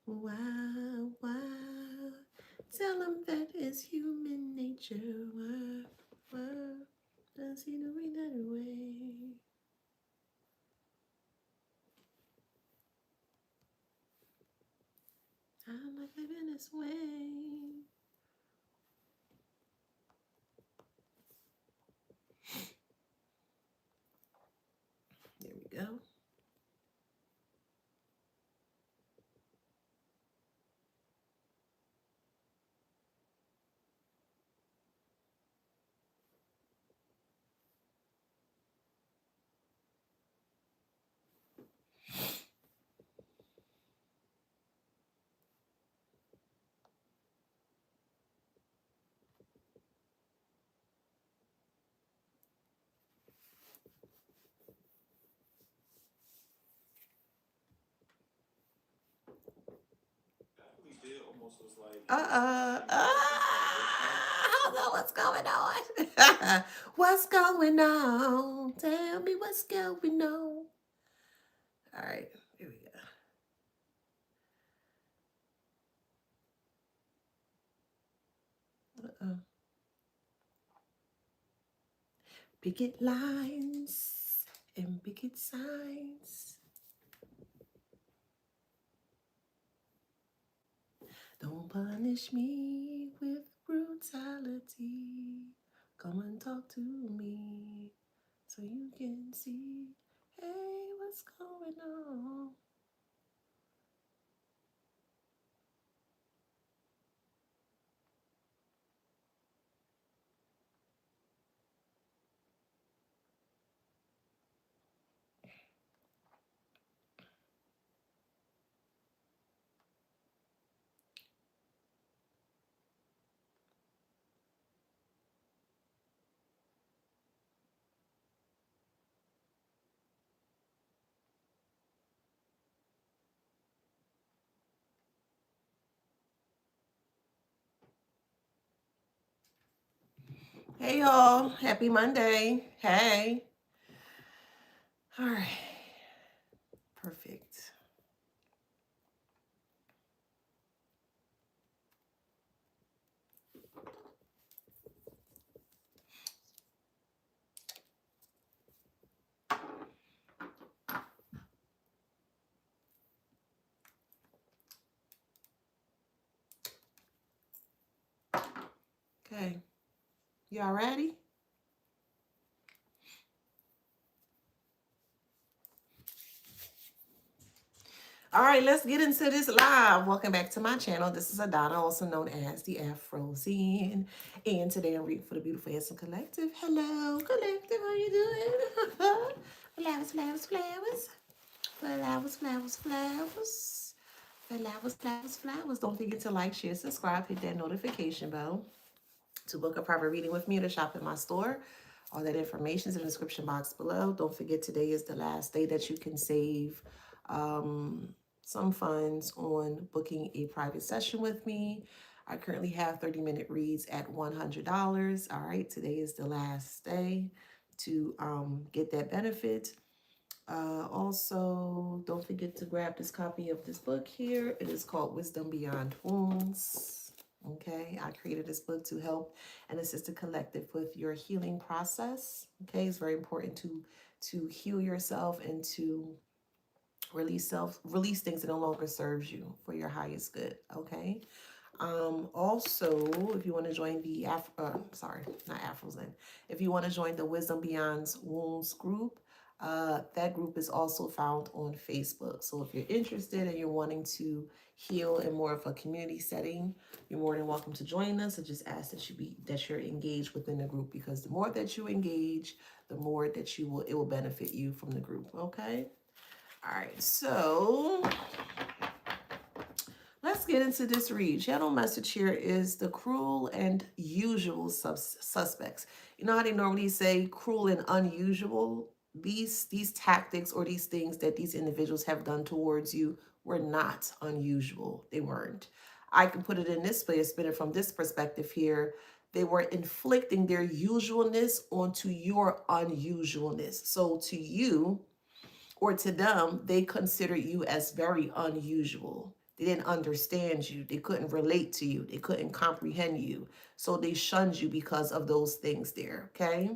Wow, wow. Tell him that is human nature. Wow, wow. Does he do it that way? I like living this way. There we go. Hold on, what's going on? What's going on? Tell me what's going on. All right, here we go. Picket lines and picket signs. Don't punish me with brutality. Come and talk to me so you can see. Hey, what's going on? Hey, y'all. Happy Monday. Hey. All right. Perfect. Okay. Y'all ready? All right, let's get into this live. Welcome back to my channel. This is Adana, also known as the Afrozian. And today I'm reading for the Beautiful Handsome Collective. Hello, Collective. How you doing? Flowers, flowers, flowers. Flowers, flowers, flowers. Flowers, flowers, flowers. Don't forget to like, share, subscribe, hit that notification bell to book a private reading with me or to shop in my store. All that information is in the description box below. Don't forget today is the last day that you can save some funds on booking a private session with me. I currently have 30-minute reads at $100. All right, today is the last day to get that benefit. Also, don't forget to grab this copy of this book here. It is called Wisdom Beyond Wounds. Okay, I created this book to help and assist the collective with your healing process. Okay, it's very important to heal yourself and to release things that no longer serves you for your highest good. Okay. Also, if you want to join the if you want to join the Wisdom Beyond Wounds group, that group is also found on Facebook. So if you're interested and you're wanting to heal in more of a community setting, you're more than welcome to join us. I just ask that you're engaged within the group, because the more that you engage, the more that it will benefit you from the group. Okay. All right. So let's get into this read. Channel message here is the cruel and usual suspects. You know how they normally say cruel and unusual? These tactics or these things that these individuals have done towards you were not unusual. They weren't. I can put it in this way, spin it from this perspective here. They were inflicting their usualness onto your unusualness. So to you, or to them, they consider you as very unusual. They didn't understand you. They couldn't relate to you. They couldn't comprehend you. So they shunned you because of those things there. Okay.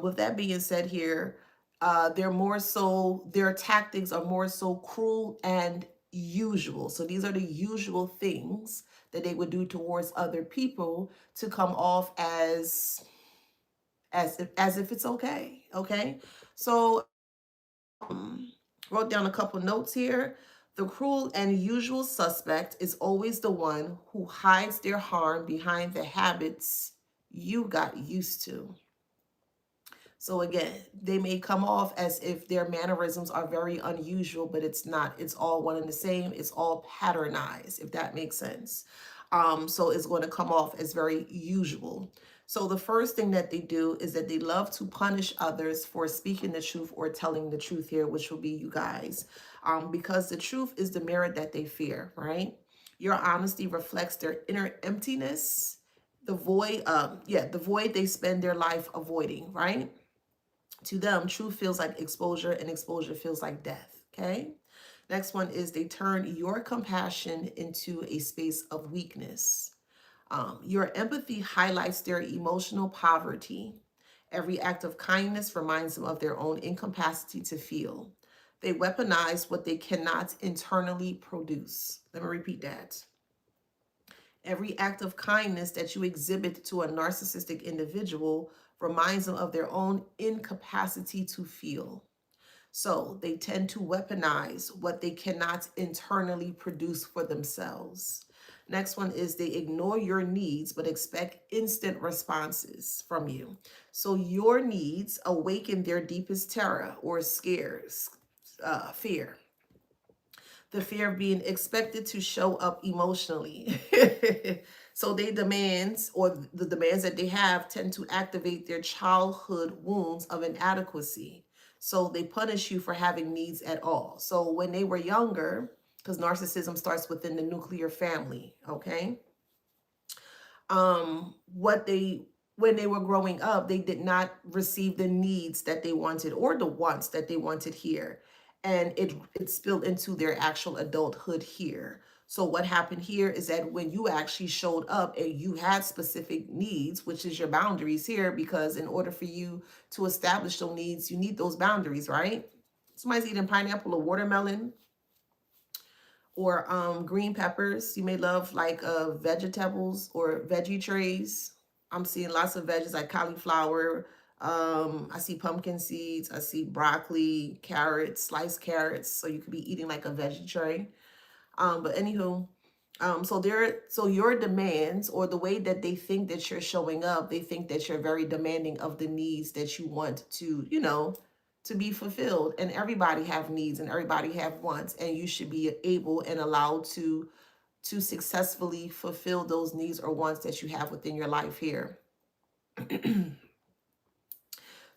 With that being said here, their tactics are more so cruel and usual. So these are the usual things that they would do towards other people to come off as if it's okay. Okay. So wrote down a couple notes here. The cruel and usual suspect is always the one who hides their harm behind the habits you got used to. So again, they may come off as if their mannerisms are very unusual, but it's not. It's all one and the same. It's all patternized, if that makes sense. So it's going to come off as very usual. So the first thing that they do is that they love to punish others for speaking the truth or telling the truth here, which will be you guys, because the truth is the mirror that they fear, right? Your honesty reflects their inner emptiness, the void, the void they spend their life avoiding, right? To them, truth feels like exposure and exposure feels like death. Okay. Next one is they turn your compassion into a space of weakness. Your empathy highlights their emotional poverty. Every act of kindness reminds them of their own incapacity to feel. They weaponize what they cannot internally produce. Let me repeat that. Every act of kindness that you exhibit to a narcissistic individual reminds them of their own incapacity to feel. So they tend to weaponize what they cannot internally produce for themselves. Next one is they ignore your needs but expect instant responses from you. So your needs awaken their deepest terror or scares, fear. The fear of being expected to show up emotionally. So they demands, or the demands that they have, tend to activate their childhood wounds of inadequacy. So they punish you for having needs at all. So when they were younger, because narcissism starts within the nuclear family, okay? What they When they were growing up, they did not receive the needs that they wanted or the wants that they wanted here. And it spilled into their actual adulthood here. So what happened here is that when you actually showed up and you had specific needs, which is your boundaries here, because in order for you to establish those needs, you need those boundaries, right? Somebody's eating pineapple or watermelon or green peppers. You may love like vegetables or veggie trays. I'm seeing lots of veggies like cauliflower. I see pumpkin seeds. I see broccoli, carrots, sliced carrots. So you could be eating like a veggie tray. But anywho, so your demands or the way that they think that you're showing up, they think that you're very demanding of the needs that you want to, to be fulfilled. And everybody have needs and everybody have wants, and you should be able and allowed to successfully fulfill those needs or wants that you have within your life here.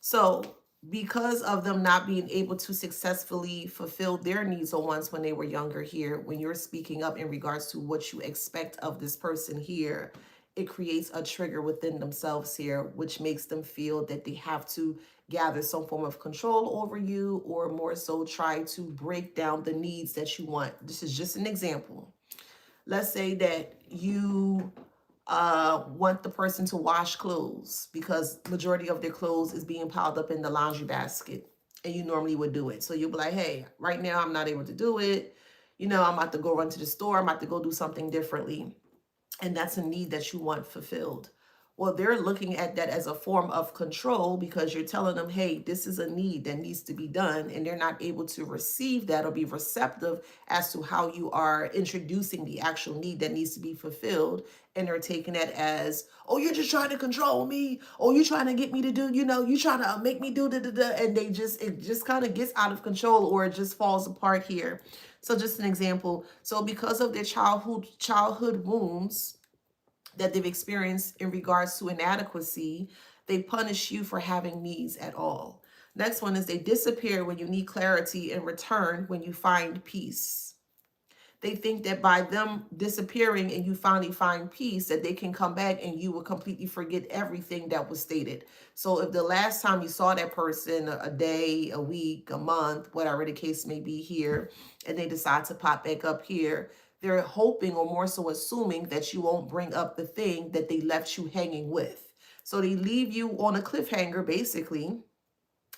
So because of them not being able to successfully fulfill their needs or wants when they were younger here, when you're speaking up in regards to what you expect of this person here, it creates a trigger within themselves here, which makes them feel that they have to gather some form of control over you, or more so try to break down the needs that you want. This is just an example. Let's say that you want the person to wash clothes because majority of their clothes is being piled up in the laundry basket, and you normally would do it. So you'll be like, hey, right now I'm not able to do it. I'm about to go run to the store. I'm about to go do something differently. And that's a need that you want fulfilled. Well, they're looking at that as a form of control because you're telling them, hey, this is a need that needs to be done. And they're not able to receive that or be receptive as to how you are introducing the actual need that needs to be fulfilled. And they're taking that as, oh, you're just trying to control me. Oh, you're trying to get me to do, you're trying to make me do da. And it just kind of gets out of control, or it just falls apart here. So just an example. So because of their childhood wounds that they've experienced in regards to inadequacy, they punish you for having needs at all. Next one is they disappear when you need clarity and return when you find peace. They think that by them disappearing and you finally find peace, that they can come back and you will completely forget everything that was stated. So if the last time you saw that person, a day, a week, a month, whatever the case may be here, and they decide to pop back up here, they're hoping, or more so assuming, that you won't bring up the thing that they left you hanging with. So they leave you on a cliffhanger, basically.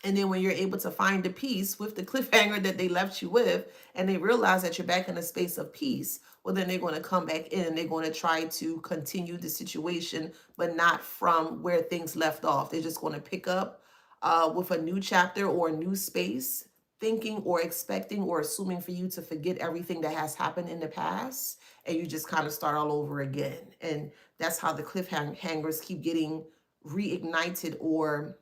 And then when you're able to find the peace with the cliffhanger that they left you with, and they realize that you're back in a space of peace, well, then they're going to come back in and they're going to try to continue the situation, but not from where things left off. They're just going to pick up with a new chapter or a new space, thinking or expecting or assuming for you to forget everything that has happened in the past, and you just kind of start all over again. And that's how the cliffhangers keep getting reignited or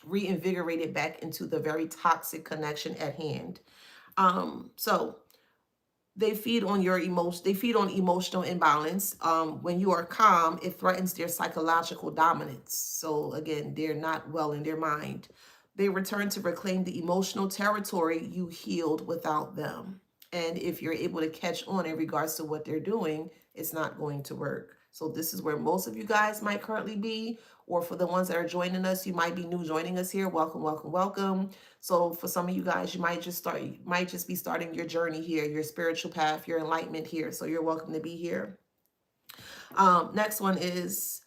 reinvigorated back into the very toxic connection at hand. So they feed on your emotion. They feed on emotional imbalance. When you are calm, it threatens their psychological dominance. So again, they're not well in their mind. They return to reclaim the emotional territory you healed without them. And if you're able to catch on in regards to what they're doing, it's not going to work. So this is where most of you guys might currently be, or for the ones that are joining us, you might be new joining us here. Welcome, welcome, welcome. So for some of you guys, you might just be starting your journey here, your spiritual path, your enlightenment here. So you're welcome to be here. Next one is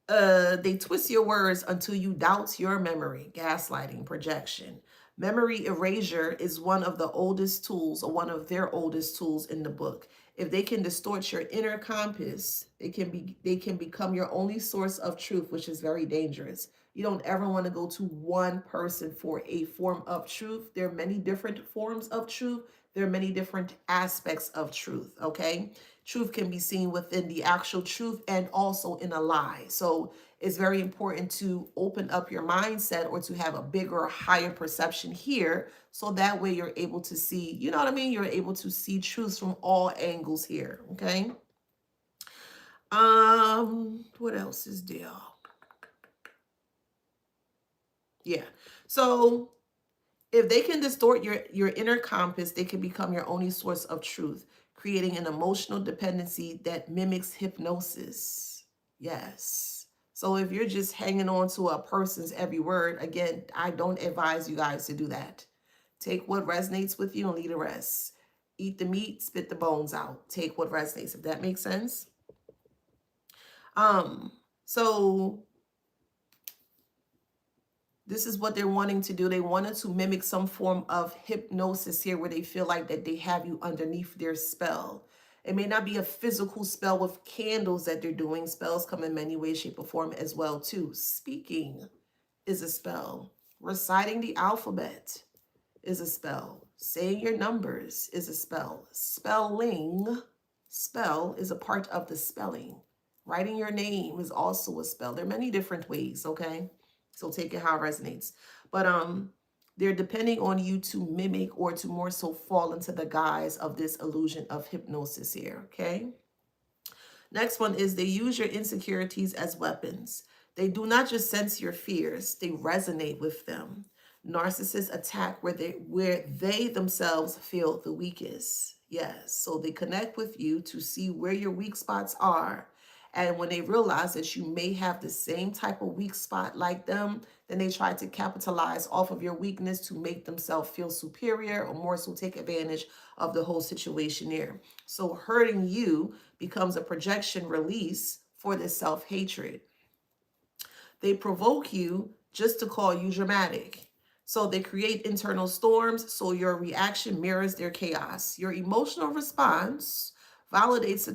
they twist your words until you doubt your memory. Gaslighting, projection. Memory erasure is one of the oldest tools, or one of their oldest tools in the book. If they can distort your inner compass, they can become your only source of truth, which is very dangerous. You don't ever want to go to one person for a form of truth. There are many different forms of truth. There are many different aspects of truth, okay? Truth can be seen within the actual truth and also in a lie. So it's very important to open up your mindset, or to have a bigger, higher perception here. So that way you're able to see, you know what I mean? You're able to see truths from all angles here, okay? What else is there? Yeah. So if they can distort your inner compass, they can become your only source of truth, creating an emotional dependency that mimics hypnosis. Yes. So if you're just hanging on to a person's every word, again, I don't advise you guys to do that. Take what resonates with you and leave the rest. Eat the meat, spit the bones out. Take what resonates, if that makes sense. So this is what they're wanting to do. They wanted to mimic some form of hypnosis here, where they feel like that they have you underneath their spell. It may not be a physical spell with candles that they're doing. Spells come in many ways, shape, or form as well, too. Speaking is a spell. Reciting the alphabet is a spell. Saying your numbers is a spell. Spelling, spell, is a part of the spelling. Writing your name is also a spell. There are many different ways, okay? So take it how it resonates. But they're depending on you to mimic, or to more so fall into the guise of this illusion of hypnosis here, okay? Next one is they use your insecurities as weapons. They do not just sense your fears, they resonate with them. Narcissists attack where they themselves feel the weakest. Yes, so they connect with you to see where your weak spots are. And when they realize that you may have the same type of weak spot like them, then they try to capitalize off of your weakness to make themselves feel superior, or more so take advantage of the whole situation there. So hurting you becomes a projection release for this self-hatred. They provoke you just to call you dramatic. So they create internal storms, so your reaction mirrors their chaos. Your emotional response validates the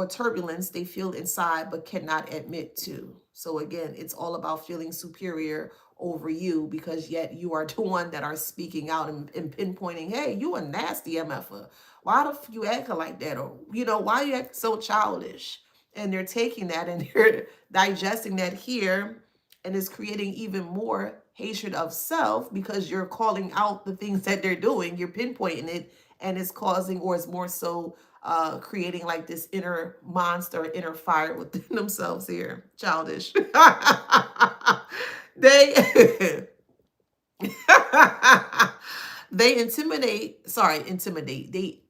turbulence they feel inside but cannot admit to. So again, it's all about feeling superior over you, because yet you are the one that are speaking out and pinpointing, hey, you a nasty MFer. Why the f you acting like that? Or, why you act so childish? And they're taking that and they're digesting that here, and it's creating even more hatred of self, because you're calling out the things that they're doing. You're pinpointing it, and it's causing, or it's more so creating like this inner monster, inner fire within themselves here. Childish. They they intimidate. They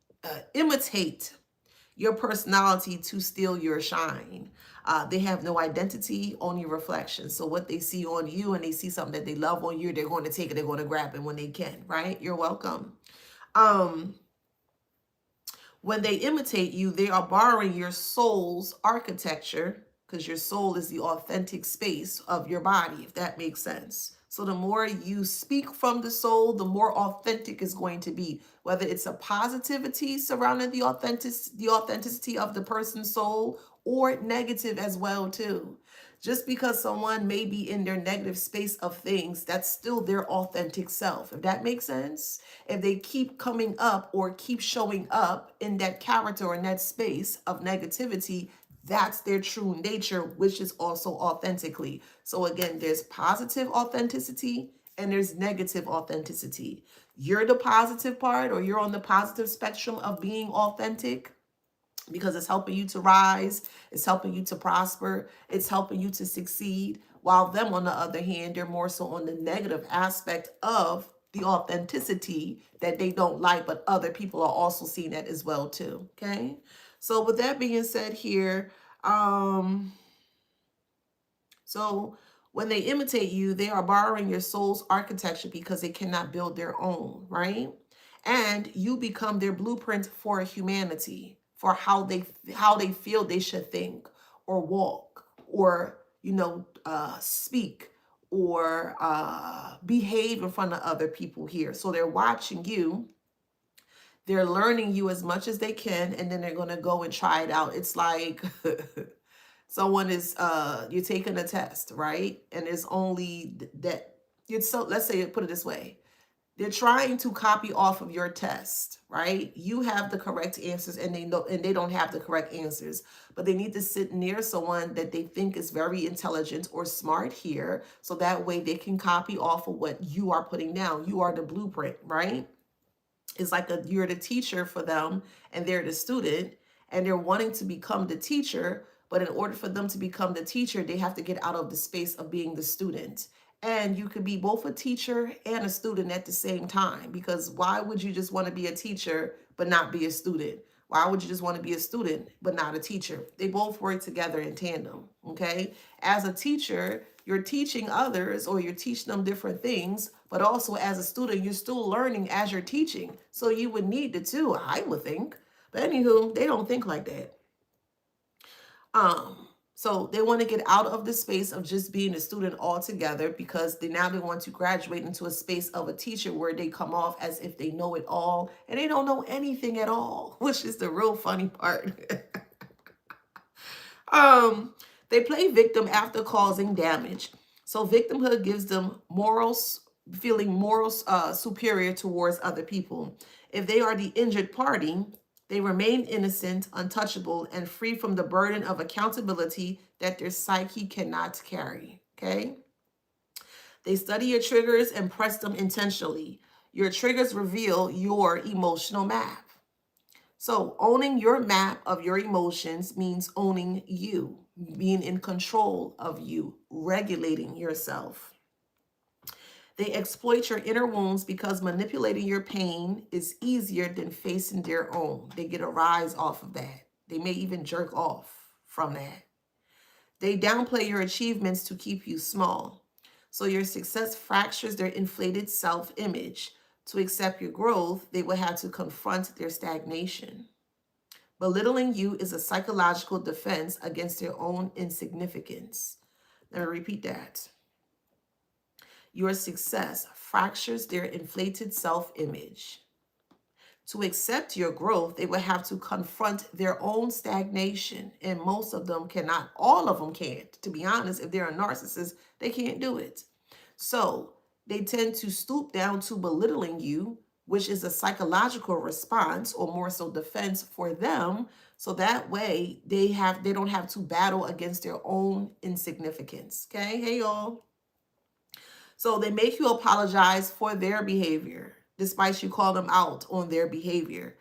imitate your personality to steal your shine. They have no identity, only reflection. So what they see on you and they see something that they love on you, they're going to take it, they're going to grab it when they can, right? You're welcome. When they imitate you, they are borrowing your soul's architecture, because your soul is the authentic space of your body, if that makes sense. So the more you speak from the soul, the more authentic it's going to be, whether it's a positivity surrounding the authenticity of the person's soul, or negative as well too. Just because someone may be in their negative space of things, that's still their authentic self, if that makes sense. If they keep coming up or keep showing up in that character or in that space of negativity, that's their true nature, which is also authentically. So again, there's positive authenticity and there's negative authenticity. You're the positive part, or you're on the positive spectrum of being authentic, because it's helping you to rise, it's helping you to prosper, it's helping you to succeed. While them, on the other hand, they're more so on the negative aspect of the authenticity that they don't like, but other people are also seeing that as well too. Okay. So with that being said here, so when they imitate you, they are borrowing your soul's architecture because they cannot build their own, right? And you become their blueprint for humanity, for how they feel they should think or walk or speak or behave in front of other people here. So they're watching you. They're learning you as much as they can, and then they're going to go and try it out. It's like someone is you're taking a test, right? And it's only that it's so, let's say, put it this way. They're trying to copy off of your test, right? You have the correct answers and they know, and they don't have the correct answers, but they need to sit near someone that they think is very intelligent or smart here. So that way they can copy off of what you are putting down. You are the blueprint, right? It's like you're the teacher for them and they're the student, and they're wanting to become the teacher. But in order for them to become the teacher, they have to get out of the space of being the student. And you could be both a teacher and a student at the same time, because why would you just want to be a teacher but not be a student? Why would you just want to be a student but not a teacher? They both work together in tandem, okay? As a teacher, you're teaching others, or you're teaching them different things, but also as a student, you're still learning as you're teaching. So you would need the two, I would think. But anywho, they don't think like that. So they want to get out of the space of just being a student altogether, because they want to graduate into a space of a teacher where they come off as if they know it all and they don't know anything at all, which is the real funny part. They play victim after causing damage. So victimhood gives them feeling superior towards other people. If they are the injured party, they remain innocent, untouchable, and free from the burden of accountability that their psyche cannot carry, okay? They study your triggers and press them intentionally. Your triggers reveal your emotional map. So owning your map of your emotions means owning you, being in control of you, regulating yourself. They exploit your inner wounds because manipulating your pain is easier than facing their own. They get a rise off of that. They may even jerk off from that. They downplay your achievements to keep you small. So your success fractures their inflated self-image. To accept your growth, they will have to confront their stagnation. Belittling you is a psychological defense against their own insignificance. Let me repeat that. Your success fractures their inflated self-image. To accept your growth, they will have to confront their own stagnation. And most of them cannot. All of them can't. To be honest, if they're a narcissist, they can't do it. So they tend to stoop down to belittling you, which is a psychological response, or more so defense for them. So that way they don't have to battle against their own insignificance. Okay, hey y'all. So they make you apologize for their behavior, despite you call them out on their behavior.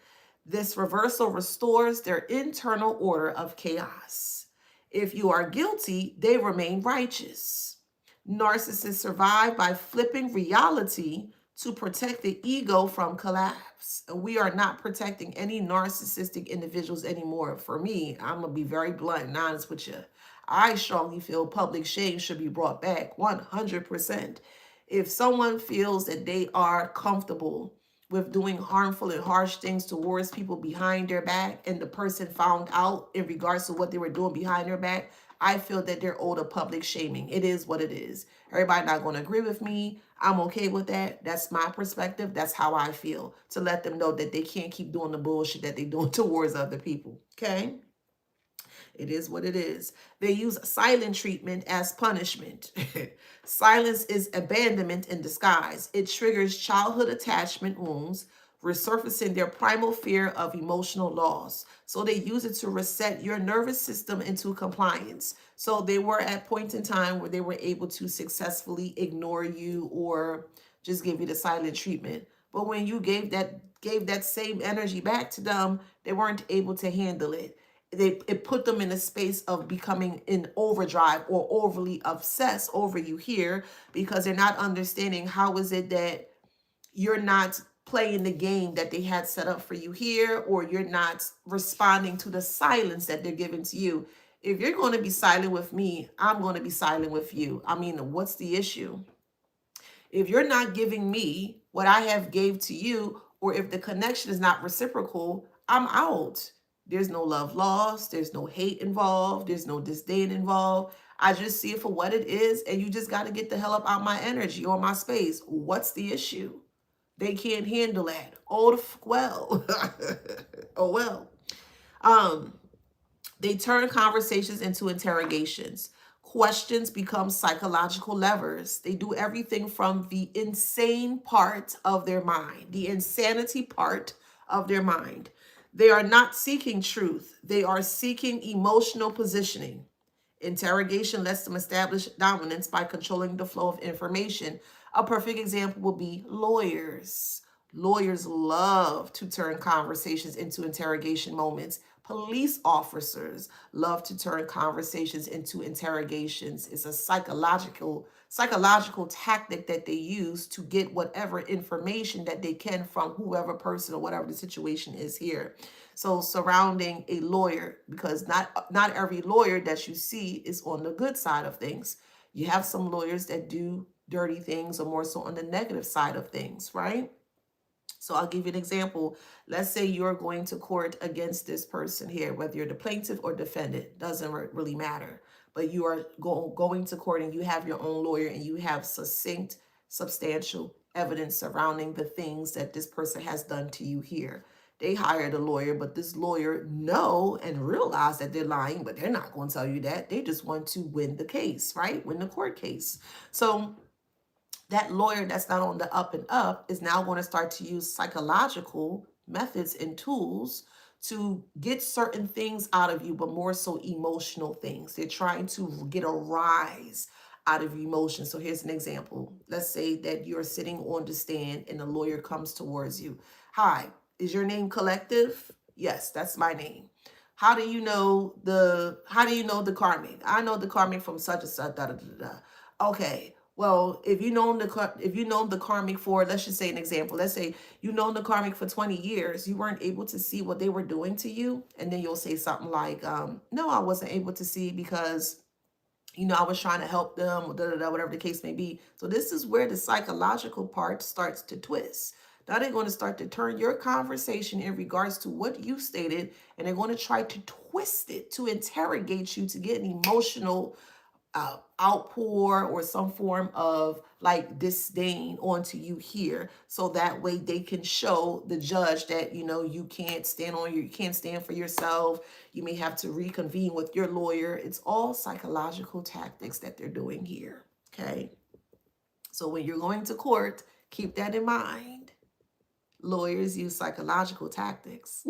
This reversal restores their internal order of chaos. If you are guilty, they remain righteous. Narcissists survive by flipping reality to protect the ego from collapse. We are not protecting any narcissistic individuals anymore. For me, I'm going to be very blunt and honest with you. I strongly feel public shame should be brought back 100%. If someone feels that they are comfortable with doing harmful and harsh things towards people behind their back, and the person found out in regards to what they were doing behind their back, I feel that they're owed a public shaming. It is what it is. Everybody not going to agree with me. I'm okay with that. That's my perspective. That's how I feel. To let them know that they can't keep doing the bullshit that they're doing towards other people. Okay? It is what it is. They use silent treatment as punishment. Silence is abandonment in disguise. It triggers childhood attachment wounds, resurfacing their primal fear of emotional loss. So they use it to reset your nervous system into compliance. So they were at point in time where they were able to successfully ignore you or just give you the silent treatment. But when you gave that same energy back to them, they weren't able to handle it. It put them in a space of becoming in overdrive or overly obsessed over you here, because they're not understanding how is it that you're not playing the game that they had set up for you here, or you're not responding to the silence that they're giving to you. If you're going to be silent with me, I'm going to be silent with you. I mean, what's the issue? If you're not giving me what I have gave to you, or if the connection is not reciprocal, I'm out. There's no love lost. There's no hate involved. There's no disdain involved. I just see it for what it is, and you just got to get the hell up out my energy or my space. What's the issue? They can't handle that. Oh, well. Oh, well. They turn conversations into interrogations. Questions become psychological levers. They do everything from the insane part of their mind, the insanity part of their mind. They are not seeking truth. They are seeking emotional positioning. Interrogation lets them establish dominance by controlling the flow of information. A perfect example will be lawyers. Lawyers love to turn conversations into interrogation moments. Police officers love to turn conversations into interrogations. It's a psychological tactic that they use to get whatever information that they can from whoever person or whatever the situation is here. So surrounding a lawyer, because not every lawyer that you see is on the good side of things. You have some lawyers that do dirty things, or more so on the negative side of things, right? So I'll give you an example. Let's say you're going to court against this person here, whether you're the plaintiff or defendant, doesn't really matter. But you are going to court and you have your own lawyer and you have succinct, substantial evidence surrounding the things that this person has done to you here. They hired a lawyer, but this lawyer know and realize that they're lying, but they're not going to tell you that. They just want to win the case, right? Win the court case. So that lawyer that's not on the up and up is now going to start to use psychological methods and tools to get certain things out of you, but more so emotional things. They're trying to get a rise out of emotion. So here's an example. Let's say that you're sitting on the stand and a lawyer comes towards you. Hi, is your name Collective? Yes, that's my name. How do you know the Carmen? I know the Carmen from such and such. Da, da, da, da. Okay. Well, if you know the karmic for, let's just say an example. Let's say you know the karmic for 20 years, you weren't able to see what they were doing to you, and then you'll say something like, "No, I wasn't able to see because I was trying to help them," or whatever the case may be. So this is where the psychological part starts to twist. Now they're going to start to turn your conversation in regards to what you stated, and they're going to try to twist it to interrogate you, to get an emotional outpour or some form of like disdain onto you here, so that way they can show the judge that you can't stand for yourself. You may have to reconvene with your lawyer. It's all psychological tactics that they're doing here. Okay, so when you're going to court, keep that in mind. Lawyers use psychological tactics.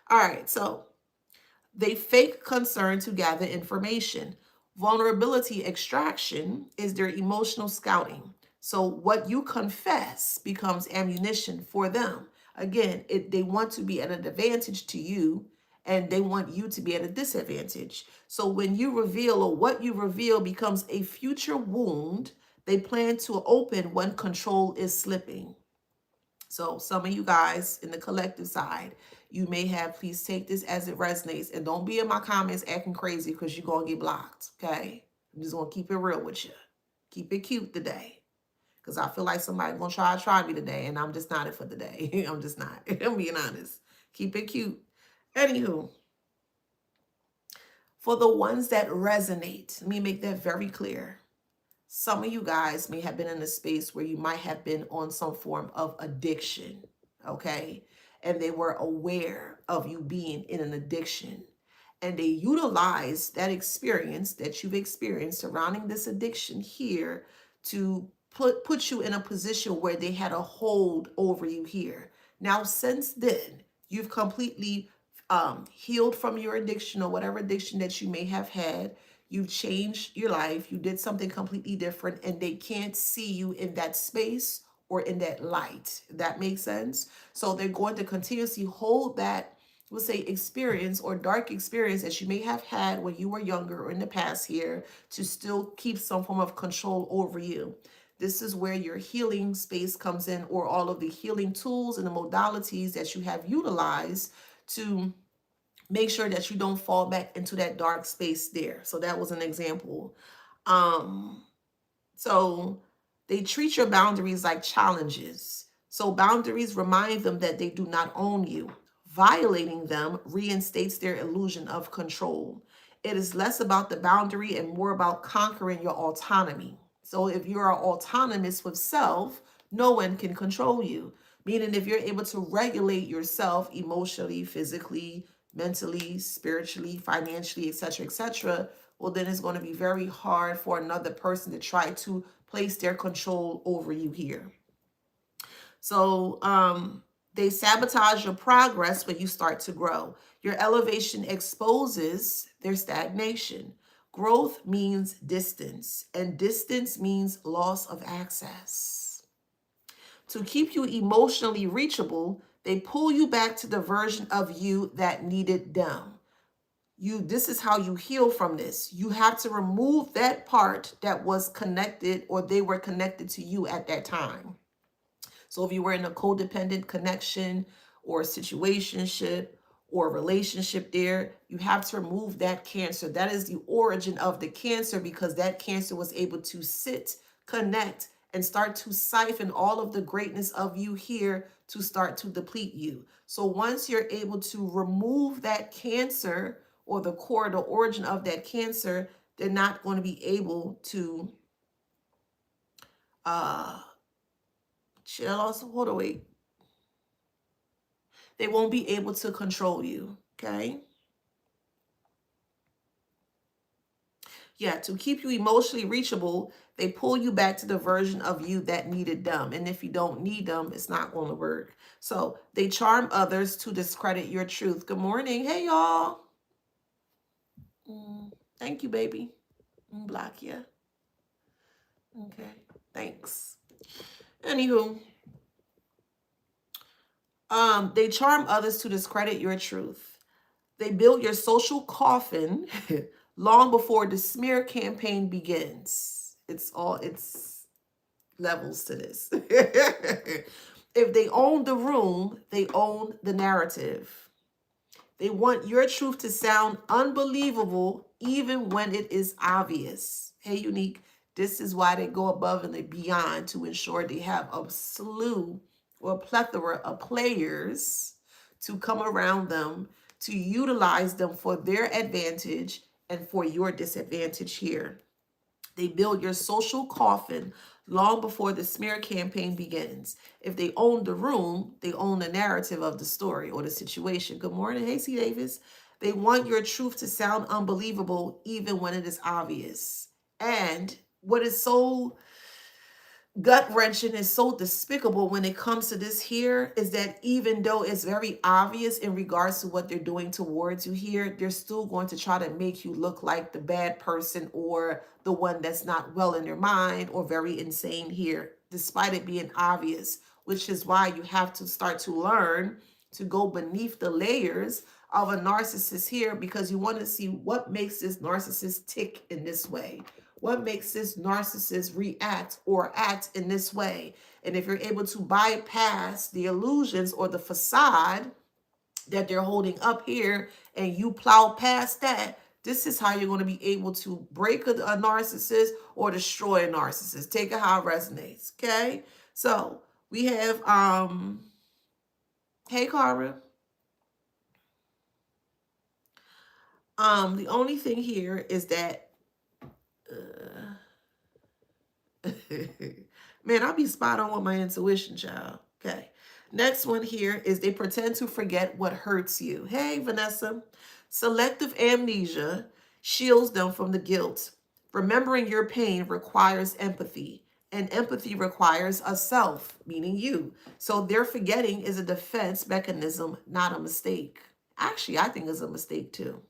All right, so they fake concern to gather information. Vulnerability extraction is their emotional scouting. So what you confess becomes ammunition for them. Again, they want to be at an advantage to you, and they want you to be at a disadvantage. So when you reveal, or what you reveal becomes a future wound They plan to open when control is slipping. So some of you guys in the collective side, you may have, please take this as it resonates. And don't be in my comments acting crazy because you're going to get blocked, okay? I'm just going to keep it real with you. Keep it cute today. Because I feel like somebody's going to try me today, and I'm just not it for the day. I'm just not. I'm being honest. Keep it cute. Anywho, for the ones that resonate, let me make that very clear. Some of you guys may have been in a space where you might have been on some form of addiction, okay? And they were aware of you being in an addiction. And they utilize that experience that you've experienced surrounding this addiction here to put you in a position where they had a hold over you here. Now, since then, you've completely healed from your addiction or whatever addiction that you may have had. You've changed your life. You did something completely different, and they can't see you in that space or in that light. That makes sense? So they're going to continuously hold that, we'll say, experience or dark experience that you may have had when you were younger or in the past here to still keep some form of control over you. This is where your healing space comes in, or all of the healing tools and the modalities that you have utilized to make sure that you don't fall back into that dark space there. So that was an example. So they treat your boundaries like challenges. So boundaries remind them that they do not own you. Violating them reinstates their illusion of control. It is less about the boundary and more about conquering your autonomy. So if you are autonomous with self, no one can control you. Meaning if you're able to regulate yourself emotionally, physically, mentally, spiritually, financially, etc., well, then it's going to be very hard for another person to try to place their control over you here. So they sabotage your progress when you start to grow. Your elevation exposes their stagnation. Growth means distance, and distance means loss of access. To keep you emotionally reachable, they pull you back to the version of you that needed them. This is how you heal from this. You have to remove that part that was connected, or they were connected to you at that time. So if you were in a codependent connection or a situationship or a relationship there, you have to remove that cancer. That is the origin of the cancer, because that cancer was able to sit, connect, and start to siphon all of the greatness of you here to start to deplete you. So once you're able to remove that cancer or the core, the origin of that cancer, they're not going to be able to hold on, wait. They won't be able to control you, okay? Yeah, to keep you emotionally reachable, they pull you back to the version of you that needed them. And if you don't need them, it's not going to work. So they charm others to discredit your truth. Good morning. Hey, y'all. Thank you, baby. Block you. Okay, thanks. Anywho, they charm others to discredit your truth. They build your social coffin long before the smear campaign begins. It's levels to this. If they own the room, they own the narrative. They want your truth to sound unbelievable even when it is obvious. Hey, Unique, this is why they go above and beyond to ensure they have a slew or a plethora of players to come around them, to utilize them for their advantage and for your disadvantage here. They build your social coffin long before the smear campaign begins. If they own the room, they own the narrative of the story or the situation. Good morning. Hey, C. Davis. They want your truth to sound unbelievable even when it is obvious. And what is so gut-wrenching is so despicable when it comes to this here is that even though it's very obvious in regards to what they're doing towards you here, they're still going to try to make you look like the bad person or the one that's not well in their mind or very insane here, despite it being obvious, which is why you have to start to learn to go beneath the layers of a narcissist here, because you want to see what makes this narcissist tick in this way. What makes this narcissist react or act in this way? And if you're able to bypass the illusions or the facade that they're holding up here, and you plow past that, this is how you're going to be able to break a narcissist or destroy a narcissist. Take it how it resonates. Okay. So we have, hey, Cara. The only thing here is that, man, I'll be spot on with my intuition, child. Okay. Next one here is they pretend to forget what hurts you. Hey, Vanessa. Selective amnesia shields them from the guilt. Remembering your pain requires empathy, and empathy requires a self, meaning you. So their forgetting is a defense mechanism, not a mistake. Actually, I think it's a mistake too.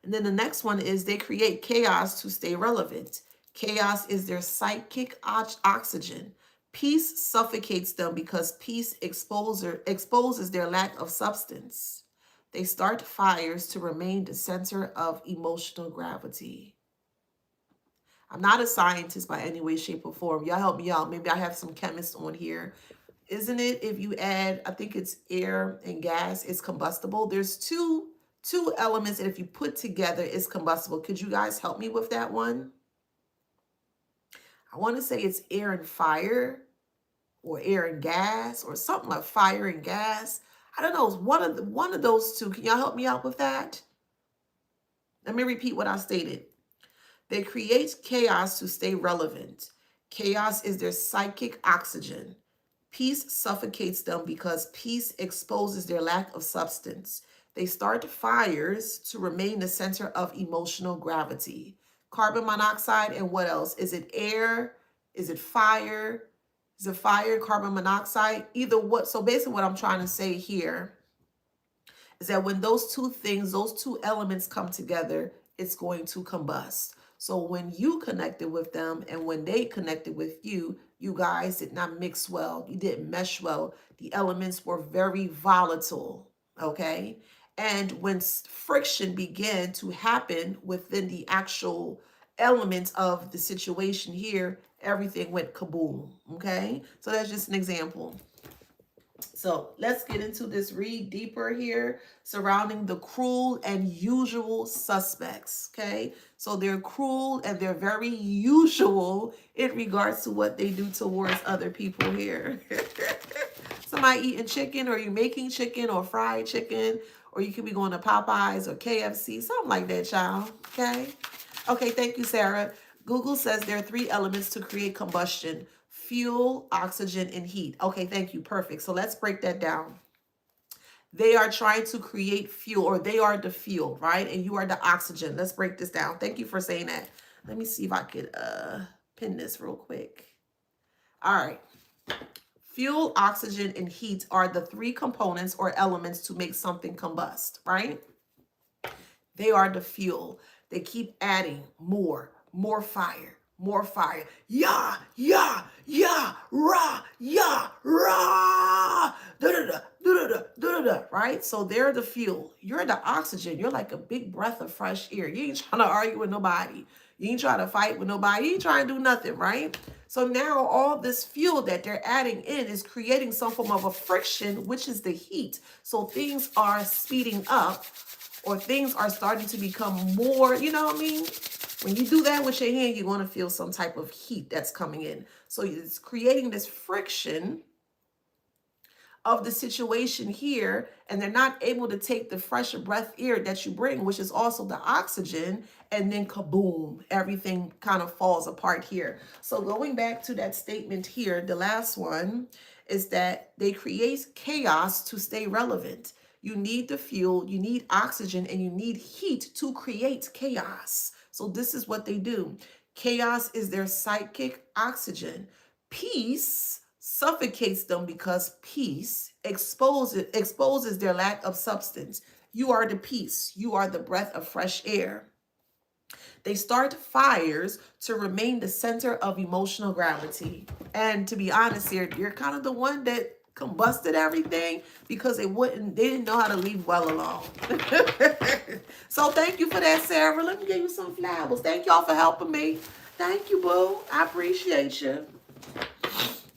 And then the next one is they create chaos to stay relevant. Chaos is their psychic oxygen. Peace suffocates them because peace exposes their lack of substance. They start fires to remain the center of emotional gravity. I'm not a scientist by any way, shape, or form. Y'all help me out. Maybe I have some chemists on here. Isn't it, if you add, I think it's air and gas, it's combustible? There's two elements, and if you put together, it's combustible. Could you guys help me with that one? I want to say it's air and fire, or air and gas, or something like fire and gas. I don't know. It's one of those two. Can y'all help me out with that? Let me repeat what I stated. They create chaos to stay relevant. Chaos is their psychic oxygen. Peace suffocates them because peace exposes their lack of substance. They start fires to remain the center of emotional gravity. Carbon monoxide and what else? Is it air? Is it fire? Is it fire, carbon monoxide? Either what. So basically what I'm trying to say here is that when those two things, those two elements come together, it's going to combust. So when you connected with them and when they connected with you, you guys did not mix well. You didn't mesh well. The elements were very volatile, okay? And when friction began to happen within the actual elements of the situation here, everything went kaboom, okay? So that's just an example. So let's get into this read deeper here surrounding the cruel and usual suspects, okay? So they're cruel and they're very usual in regards to what they do towards other people here. Somebody eating chicken, or you making chicken or fried chicken, or you could be going to Popeyes or KFC, something like that, child, okay? Okay, thank you, Sarah. Google says there are 3 elements to create combustion: fuel, oxygen, and heat. Okay, thank you. Perfect. So let's break that down. They are trying to create fuel, or they are the fuel, right? And you are the oxygen. Let's break this down. Thank you for saying that. Let me see if I could pin this real quick. All right. Fuel, oxygen, and heat are the 3 components or elements to make something combust, right? They are the fuel. They keep adding more fire, more fire. Yeah, yeah, yeah, rah, yeah, rah, da-da-da, da-da-da, da-da-da, right? So they're the fuel. You're the oxygen. You're like a big breath of fresh air. You ain't trying to argue with nobody. You ain't trying to fight with nobody. You ain't trying to do nothing, right? So now all this fuel that they're adding in is creating some form of a friction, which is the heat. So things are speeding up, or things are starting to become more, you know what I mean? When you do that with your hand, you're going to feel some type of heat that's coming in. So it's creating this friction of the situation here, and they're not able to take the fresh breath air that you bring, which is also the oxygen, and then kaboom, everything kind of falls apart here. So going back to that statement here, the last one is that they create chaos to stay relevant. You need the fuel, you need oxygen, and you need heat to create chaos. So this is what they do. Chaos is their psychic oxygen. Peace suffocates them because peace exposes their lack of substance. You are the peace. You are the breath of fresh air. They start fires to remain the center of emotional gravity. And to be honest here, you're kind of the one that combusted everything because they didn't know how to leave well alone. So thank you for that, Sarah. Let me give you some flowers. Thank y'all for helping me. Thank you, boo. I appreciate you.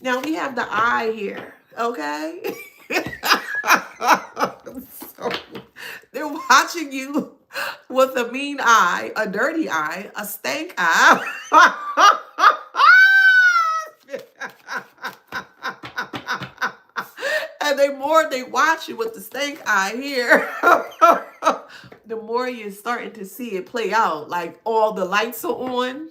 Now we have the eye here, okay? So they're watching you with a mean eye, a dirty eye, a stank eye. And the more they watch you with the stank eye here, the more you're starting to see it play out. Like all the lights are on,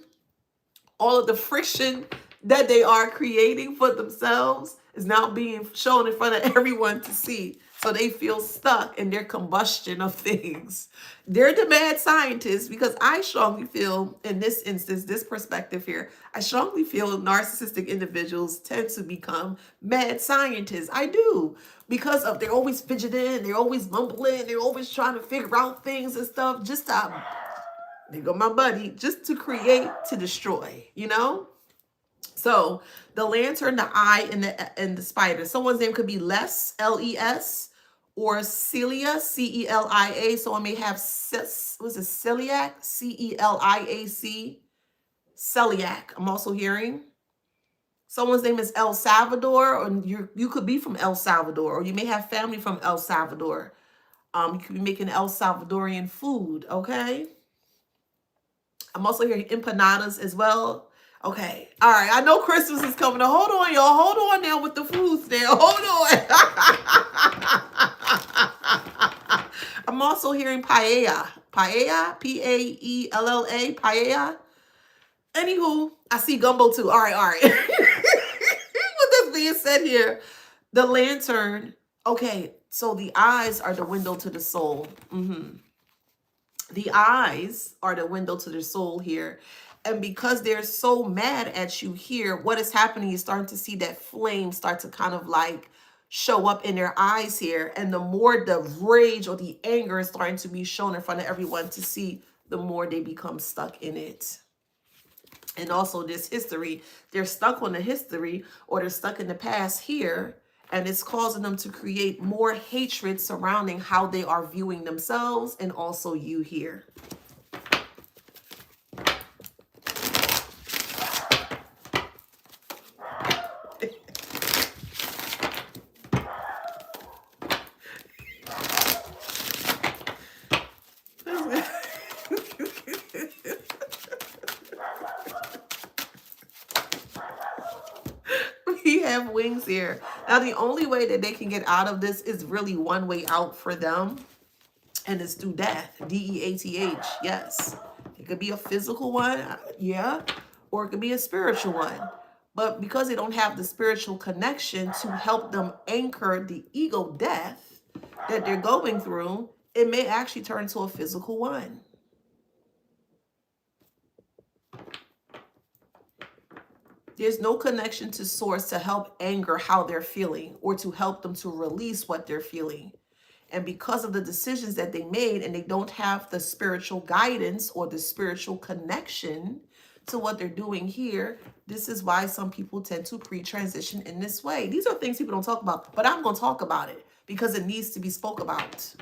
all of the friction that they are creating for themselves is now being shown in front of everyone to see. So they feel stuck in their combustion of things. They're the mad scientists because I strongly feel in this instance, this perspective here, I strongly feel narcissistic individuals tend to become mad scientists. I do. Because of they're always fidgeting, they're always mumbling, they're always trying to figure out things and stuff just to, there go my buddy, just to create, to destroy, you know? So the lantern, the eye, and the spider. Someone's name could be Les, L-E-S, or Celia, C-E-L-I-A. Someone may have, was it celiac? C-E-L-I-A-C. Celiac, I'm also hearing. Someone's name is El Salvador, or you could be from El Salvador, or you may have family from El Salvador. You could be making El Salvadorian food, okay? I'm also hearing empanadas as well. Okay. All right. I know Christmas is coming. Hold on, y'all. Hold on now with the foods now. Hold on. I'm also hearing paella. Paella. P-A-E-L-L-A. Paella. Anywho, I see gumbo too. All right. All right. With this being said here, the lantern. Okay. So the eyes are the window to the soul. The eyes are the window to the soul here. And because they're so mad at you here, what is happening? You're starting to see that flame start to kind of like show up in their eyes here. And the more the rage or the anger is starting to be shown in front of everyone to see, the more they become stuck in it. And also this history, they're stuck on the history or they're stuck in the past here. And it's causing them to create more hatred surrounding how they are viewing themselves and also you here. We have wings here. Now, the only way that they can get out of this is really one way out for them. And it's through death. D-E-A-T-H. Yes. It could be a physical one. Yeah. Or it could be a spiritual one. But because they don't have the spiritual connection to help them anchor the ego death that they're going through, it may actually turn into a physical one. There's no connection to source to help anger how they're feeling or to help them to release what they're feeling. And because of the decisions that they made and they don't have the spiritual guidance or the spiritual connection to what they're doing here, this is why some people tend to pre-transition in this way. These are things people don't talk about, but I'm going to talk about it because it needs to be spoke about.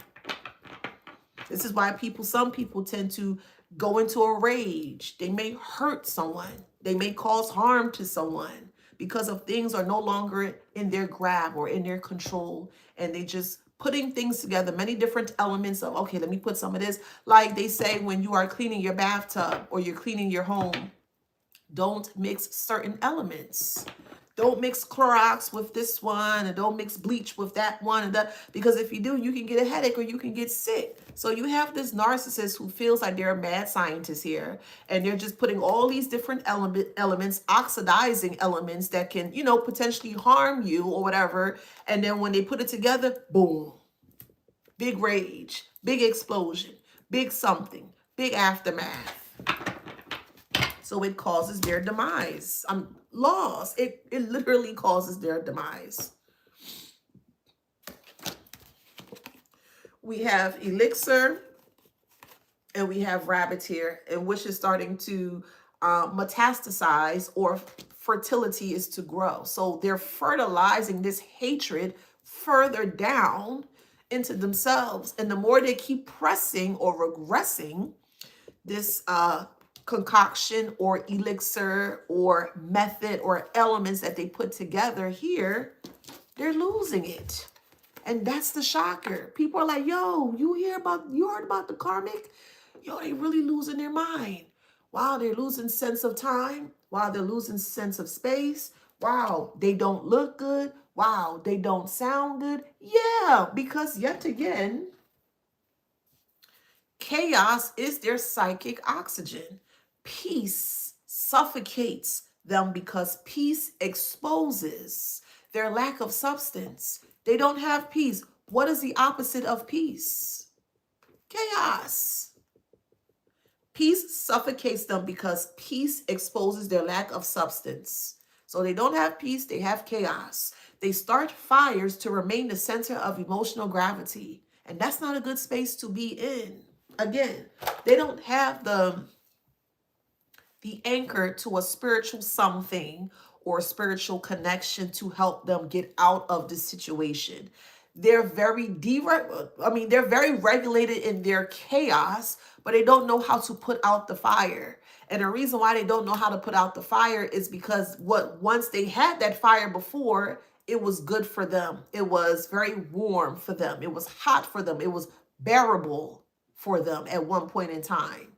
This is why some people tend to go into a rage. They may hurt someone. They may cause harm to someone because of things are no longer in their grab or in their control. And they just putting things together, many different elements of, okay, let me put some of this. Like they say when you are cleaning your bathtub or you're cleaning your home, don't mix certain elements. Don't mix Clorox with this one, and don't mix bleach with that one, and that, because if you do, you can get a headache or you can get sick. So you have this narcissist who feels like they're a mad scientist here, and they're just putting all these different elements, oxidizing elements that can, you know, potentially harm you or whatever. And then when they put it together, boom, big rage, big explosion, big something, big aftermath. So it causes their demise. Loss. It literally causes their demise. We have Elixir and we have Rabbit here, and which is starting to metastasize, or fertility is to grow. So they're fertilizing this hatred further down into themselves. And the more they keep pressing or regressing this concoction or elixir or method or elements that they put together here, they're losing it. And that's the shocker. People are like, yo, you heard about the karmic? Yo, they really losing their mind. Wow, they're losing sense of time. Wow, they're losing sense of space. Wow, they don't look good. Wow, they don't sound good. Yeah, because yet again, chaos is their psychic oxygen. Peace suffocates them because peace exposes their lack of substance. They don't have peace. What is the opposite of peace? Chaos. Peace suffocates them because peace exposes their lack of substance. So they don't have peace, they have chaos. They start fires to remain the center of emotional gravity. And that's not a good space to be in. Again, they don't have the anchor to a spiritual something or spiritual connection to help them get out of the situation. They're very they're very regulated in their chaos, but they don't know how to put out the fire. And the reason why they don't know how to put out the fire is because once they had that fire before, it was good for them. It was very warm for them. It was hot for them. It was bearable for them at one point in time.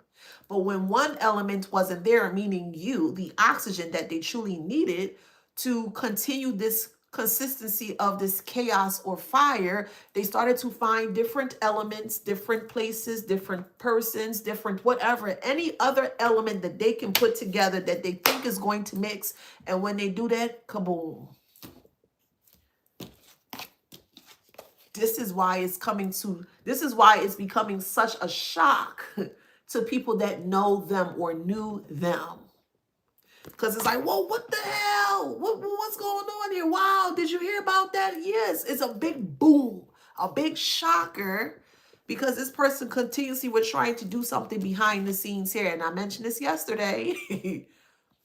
But when one element wasn't there, meaning you, the oxygen that they truly needed to continue this consistency of this chaos or fire, they started to find different elements, different places, different persons, different whatever, any other element that they can put together that they think is going to mix. And when they do that, kaboom. This is why it's becoming such a shock to people that know them or knew them. Because it's like, whoa, what the hell? What's going on here? Wow, did you hear about that? Yes, it's a big boom, a big shocker, because this person continuously was trying to do something behind the scenes here. And I mentioned this yesterday.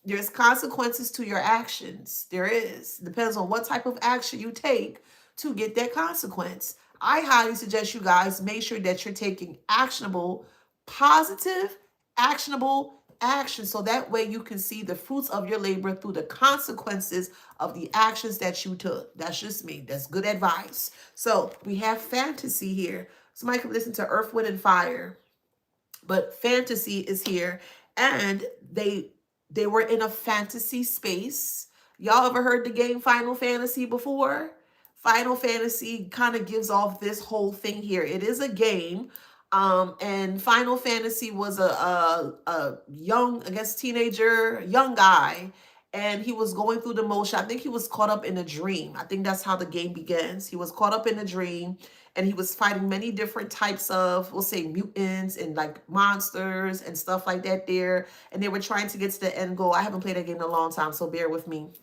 There's consequences to your actions. There is. Depends on what type of action you take to get that consequence. I highly suggest you guys make sure that you're taking actionable, positive, actionable action, so that way you can see the fruits of your labor through the consequences of the actions that you took. That's just me. That's good advice. So we have fantasy here. Somebody can listen to Earth, Wind, and Fire, but fantasy is here, and they were in a fantasy space. Y'all ever heard the game Final Fantasy before? Final Fantasy kind of gives off this whole thing here. It is a game. And Final Fantasy was a young, I guess, teenager, young guy. And he was going through the motion. I think he was caught up in a dream. I think that's how the game begins. He was caught up in a dream, and he was fighting many different types of, we'll say, mutants and like monsters and stuff like that there. And they were trying to get to the end goal. I haven't played that game in a long time, so bear with me.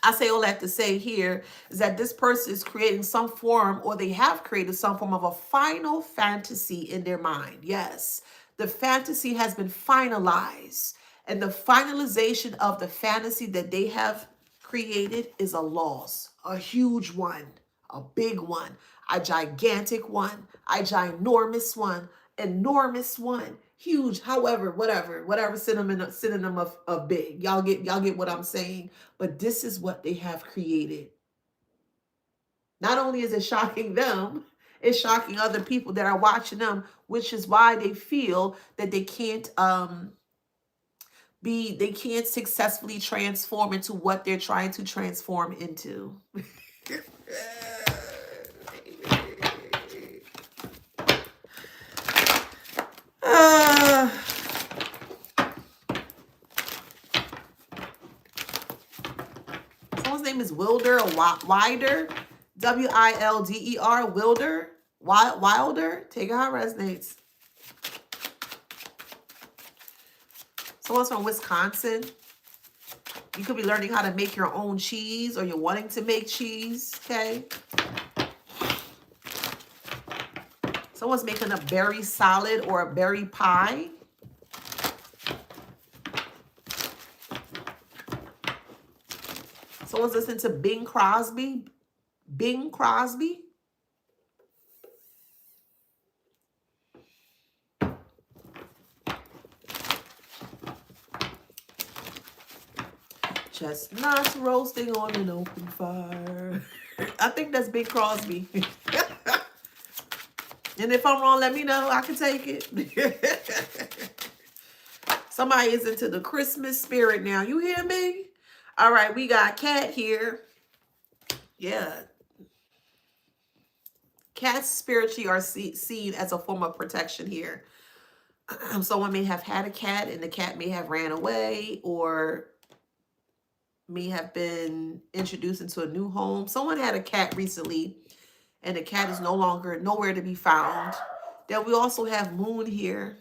I say all that to say here is that this person is creating some form, or they have created some form of a final fantasy in their mind. Yes, the fantasy has been finalized. And the finalization of the fantasy that they have created is a loss, a huge one, a big one, a gigantic one, a ginormous one, enormous one, huge, however, whatever synonym of big. Y'all get what I'm saying? But this is what they have created. Not only is it shocking them, it's shocking other people that are watching them, which is why they feel that they can't successfully transform into what they're trying to transform into. Someone's name is Wilder or Wilder, W-I-L-D-E-R, Wilder. Take it how it resonates. Someone's from Wisconsin. You could be learning how to make your own cheese, or you're wanting to make cheese, okay? Someone's making a berry salad or a berry pie. Someone's listening to Bing Crosby. Bing Crosby. Chestnuts roasting on an open fire. I think that's Bing Crosby. And if I'm wrong, let me know. I can take it. Somebody is into the Christmas spirit now. You hear me? All right, we got Cat here. Yeah. Cats spiritually are seen as a form of protection here. Someone may have had a cat and the cat may have ran away or may have been introduced into a new home. Someone had a cat recently and the cat is no longer nowhere to be found. Then we also have Moon here.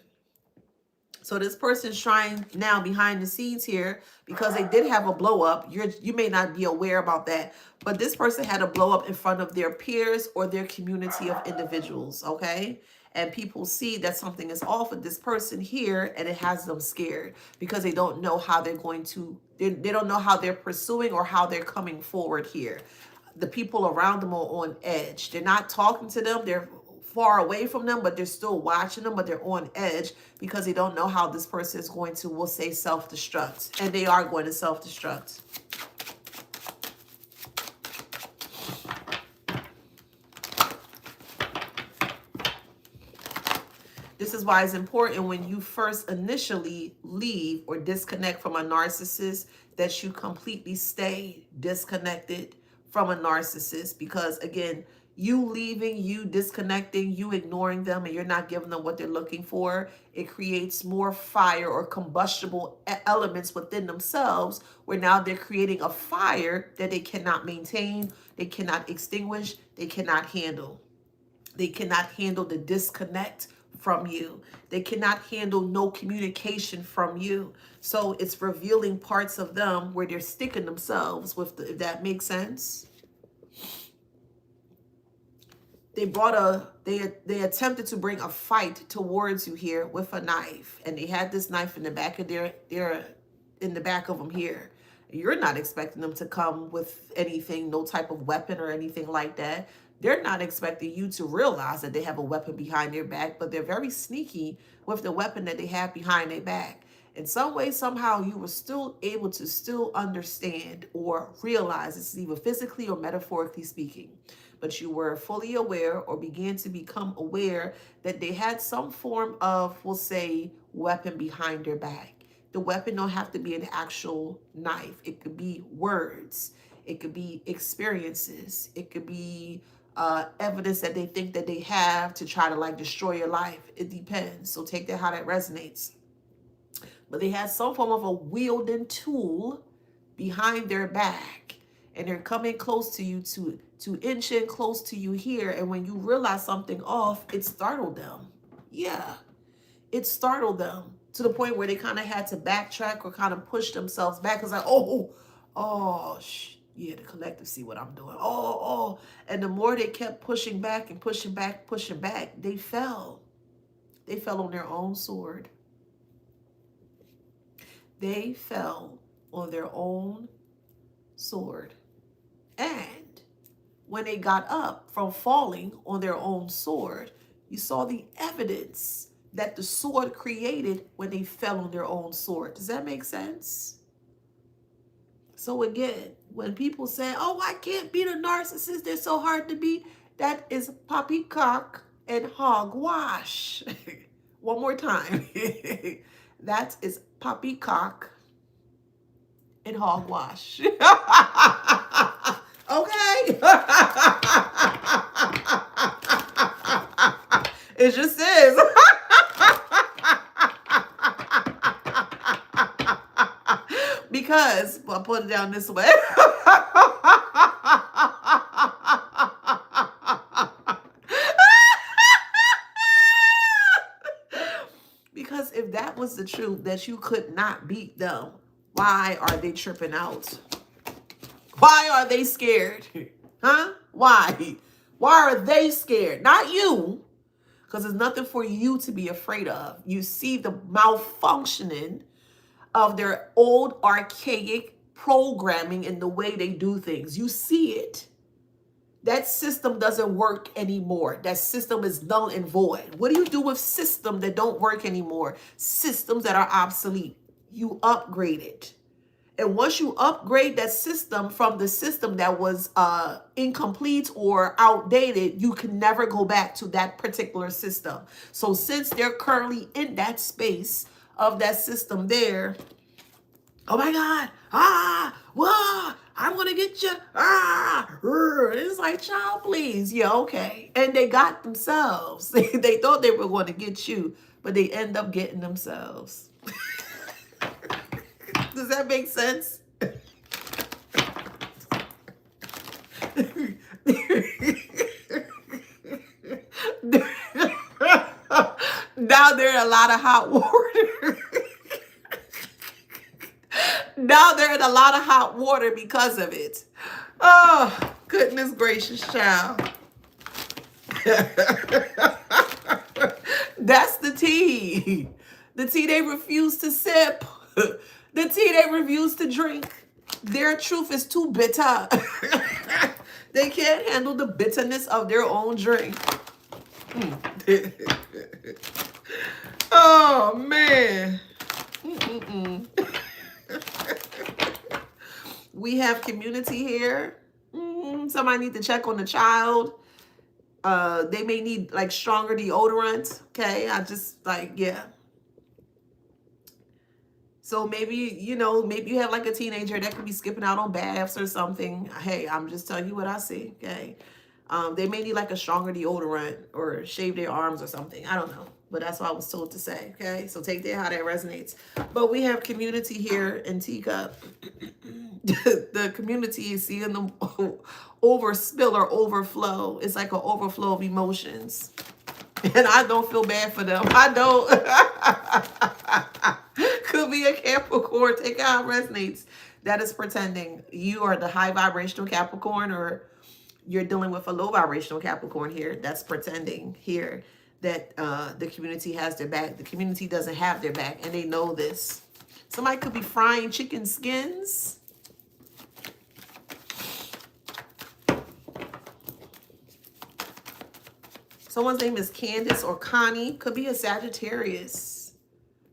So this person's trying now behind the scenes here because they did have a blow up. You may not be aware about that, but this person had a blow up in front of their peers or their community of individuals, okay? And people see that something is off with this person here and it has them scared because they don't know how they're going to, they don't know how they're pursuing or how they're coming forward here. The people around them are on edge. They're not talking to them. They're far away from them, but they're still watching them, but they're on edge because they don't know how this person is going to, we'll say, self-destruct. And they are going to self-destruct. This is why it's important when you first initially leave or disconnect from a narcissist that you completely stay disconnected from a narcissist, because again, you leaving, you disconnecting, you ignoring them, and you're not giving them what they're looking for, it creates more fire or combustible elements within themselves, where now they're creating a fire that they cannot maintain, they cannot extinguish, they cannot handle. They cannot handle the disconnect from you. They cannot handle no communication from you. So it's revealing parts of them where they're sticking themselves with, if that makes sense. They attempted to bring a fight towards you here with a knife, and they had this knife in the back of in the back of them here. You're not expecting them to come with anything, no type of weapon or anything like that. They're not expecting you to realize that they have a weapon behind their back, but they're very sneaky with the weapon that they have behind their back. In some way, somehow, you were still able to still understand or realize, this is either physically or metaphorically speaking, but you were fully aware or began to become aware that they had some form of, we'll say, weapon behind their back. The weapon don't have to be an actual knife. It could be words. It could be experiences. It could be evidence that they think that they have to try to like destroy your life. It depends. So take that how that resonates. But they had some form of a wielding tool behind their back, and they're coming close to you to inch in close to you here. And when you realize something off, it startled them. Yeah, it startled them to the point where they kind of had to backtrack or kind of push themselves back. It's like, yeah, the collective see what I'm doing. And the more they kept pushing back and pushing back, they fell. They fell on their own sword. They fell on their own sword. And when they got up from falling on their own sword, you saw the evidence that the sword created when they fell on their own sword. Does that make sense? So again, when people say, oh, I can't beat a narcissist, they're so hard to beat, that is poppycock and hogwash. One more time. That is poppycock and hogwash. Okay. It just is. Because, I'll put it down this way. Because if that was the truth, that you could not beat them, why are they tripping out? Why are they scared? Huh? Why? Why are they scared? Not you. Because there's nothing for you to be afraid of. You see the malfunctioning of their old archaic programming in the way they do things. You see it. That system doesn't work anymore. That system is null and void. What do you do with systems that don't work anymore? Systems that are obsolete. You upgrade it. And once you upgrade that system from the system that was incomplete or outdated, you can never go back to that particular system. So since they're currently in that space of that system there, oh my God, whoa, I'm gonna get you, it's like, child, please, yeah, okay. And they got themselves. They thought they were going to get you, but they end up getting themselves. Does that make sense? Now they're in a lot of hot water. Now they're in a lot of hot water because of it. Oh, goodness gracious, child. That's the tea. The tea they refuse to sip. The tea they refuse to drink. Their truth is too bitter. They can't handle the bitterness of their own drink. Oh, man. We have community here. Somebody need to check on the child. They may need like stronger deodorant. Okay, I just like, yeah. So maybe, you know, maybe you have like a teenager that could be skipping out on baths or something. Hey, I'm just telling you what I see. Okay. They may need like a stronger deodorant or shave their arms or something. I don't know. But that's what I was told to say. Okay. So take that how that resonates. But we have community here in Teacup. The community is seeing them overspill or overflow. It's like an overflow of emotions. And I don't feel bad for them. I don't. Could be a Capricorn. Take out how it resonates. That is pretending. You are the high vibrational Capricorn, or you're dealing with a low vibrational Capricorn here. That's pretending here that the community has their back. The community doesn't have their back, and they know this. Somebody could be frying chicken skins. Someone's name is Candace or Connie. Could be a Sagittarius.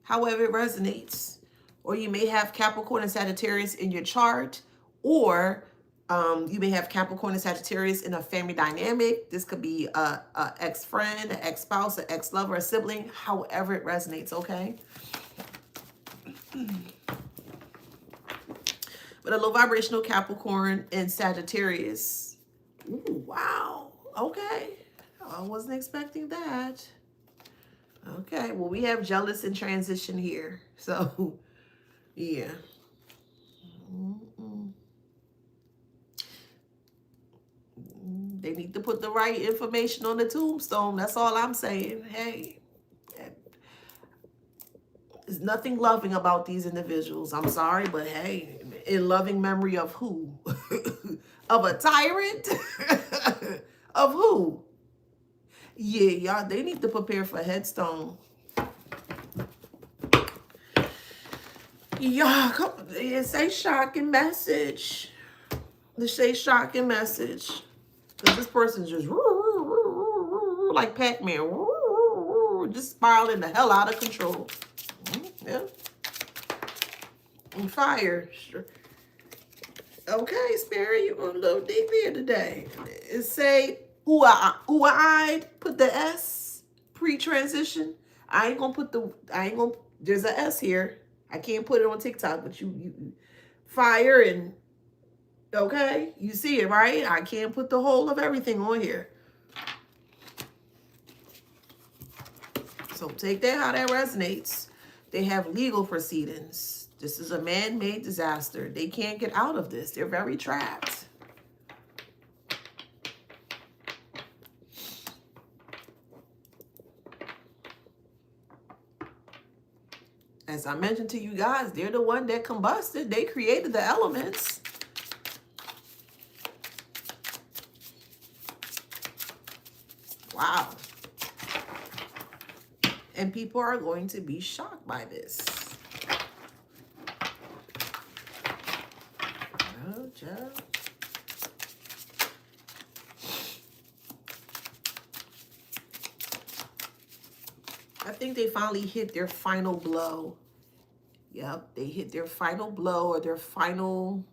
However it resonates. Or you may have Capricorn and Sagittarius in your chart. Or you may have Capricorn and Sagittarius in a family dynamic. This could be a ex-friend, an ex-spouse, an ex-lover, a sibling. However it resonates, okay? But a low vibrational Capricorn and Sagittarius. Ooh, wow. Okay. I wasn't expecting that. Okay, well, we have jealous in transition here. So, yeah. They need to put the right information on the tombstone. That's all I'm saying. Hey, there's nothing loving about these individuals. I'm sorry, but hey, in loving memory of who? Of a tyrant? Of who? Yeah, y'all, they need to prepare for headstone. Y'all, it's a shocking message. It's a shocking message. Because this person's just like Pac-Man. Just spiraling the hell out of control. Yeah. And fire. Okay, Spirit, you're a little deep here today. It say, ooh-eyed, put the S, pre-transition. There's a S here. I can't put it on TikTok, but you fire and, okay, you see it, right? I can't put the whole of everything on here. So take that how that resonates. They have legal proceedings. This is a man-made disaster. They can't get out of this. They're very trapped. As I mentioned to you guys, they're the one that combusted. They created the elements. Wow. And people are going to be shocked by this. child. I think they finally hit their final blow. Yep, they hit their final blow or their final.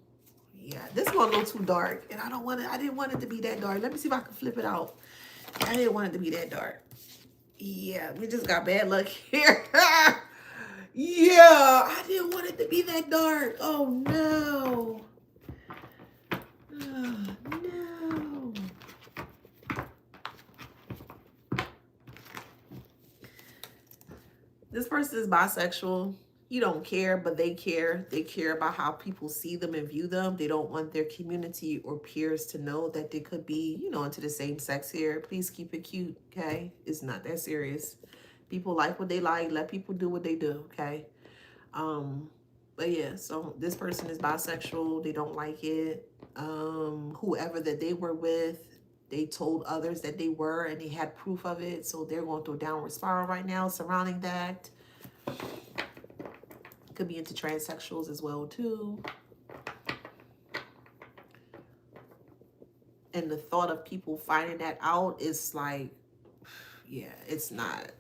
Yeah, this one a little too dark, and I don't want it. I didn't want it to be that dark. Let me see if I can flip it out. I didn't want it to be that dark. Yeah, we just got bad luck here. Yeah, I didn't want it to be that dark. Oh no. Oh, no. This person is bisexual. You don't care, but they care. They care about how people see them and view them. They don't want their community or peers to know that they could be, you know, into the same sex here. Please keep it cute, okay? It's not that serious. People like what they like. Let people do what they do, okay? But yeah, so this person is bisexual. They don't like it. Whoever that they were with, they told others that they were, and they had proof of it. So they're going through a downward spiral right now surrounding that. Could be into transsexuals as well too. And the thought of people finding that out is like, yeah, it's not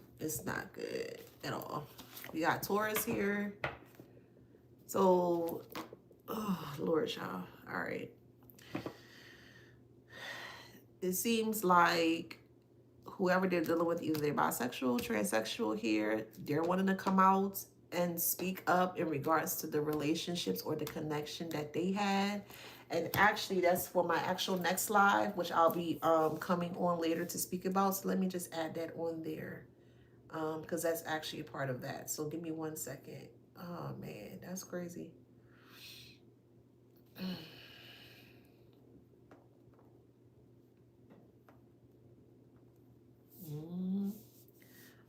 good at all. We got Taurus here. So, oh, Lord, y'all. All right. It seems like whoever they're dealing with, either they're bisexual, transsexual here, they're wanting to come out and speak up in regards to the relationships or the connection that they had. And actually, that's for my actual next live, which I'll be coming on later to speak about. So let me just add that on there, because that's actually a part of that. So give me 1 second. Oh, man, that's crazy.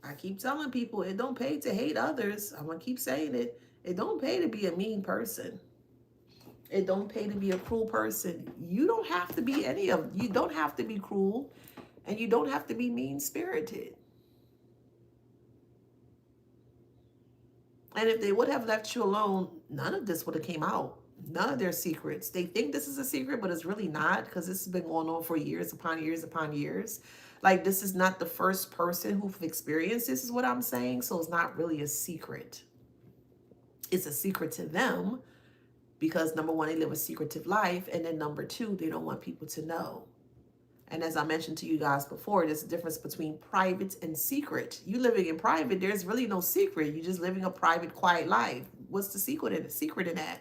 I keep telling people it don't pay to hate others. I'm going to keep saying it. It don't pay to be a mean person. It don't pay to be a cruel person. You don't have to be any of them. You don't have to be cruel, and you don't have to be mean-spirited. And if they would have left you alone, none of this would have came out. None of their secrets. They think this is a secret, but it's really not, because this has been going on for years upon years upon years. Like, this is not the first person who've experienced this, is what I'm saying. So it's not really a secret. It's a secret to them because, number one, they live a secretive life. And then number two, they don't want people to know. And as I mentioned to you guys before, there's a difference between private and secret. You living in private, there's really no secret. You're just living a private, quiet life. What's the secret in that?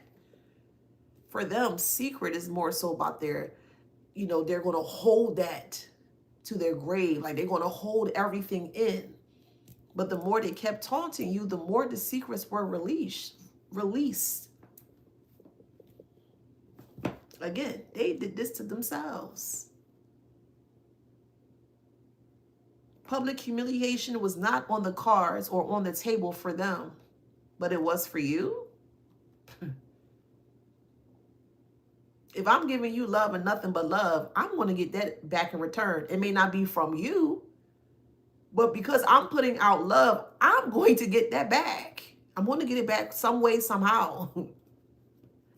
For them, secret is more so about their, you know, they're going to hold that to their grave. Like, they're going to hold everything in. But the more they kept taunting you, the more the secrets were released. Again, they did this to themselves. Public humiliation was not on the cards or on the table for them, but it was for you. If I'm giving you love and nothing but love, I'm going to get that back in return. It may not be from you, but because I'm putting out love, I'm going to get that back. I'm going to get it back some way, somehow.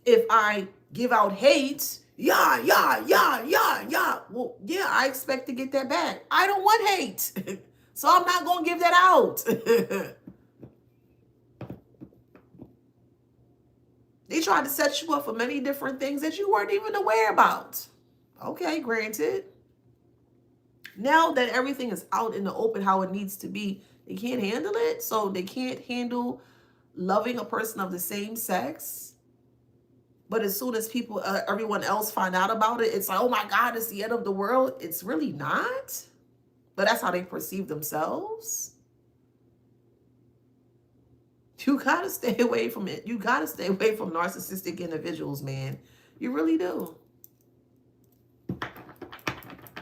If I give out hate, yeah. Well, yeah, I expect to get that back. I don't want hate. So I'm not going to give that out. They tried to set you up for many different things that you weren't even aware about. Okay, granted. Now that everything is out in the open how it needs to be, they can't handle it. So they can't handle loving a person of the same sex. But as soon as people, everyone else find out about it, it's like, oh my God, it's the end of the world. It's really not. But that's how they perceive themselves. You got to stay away from it. You got to stay away from narcissistic individuals, man. You really do.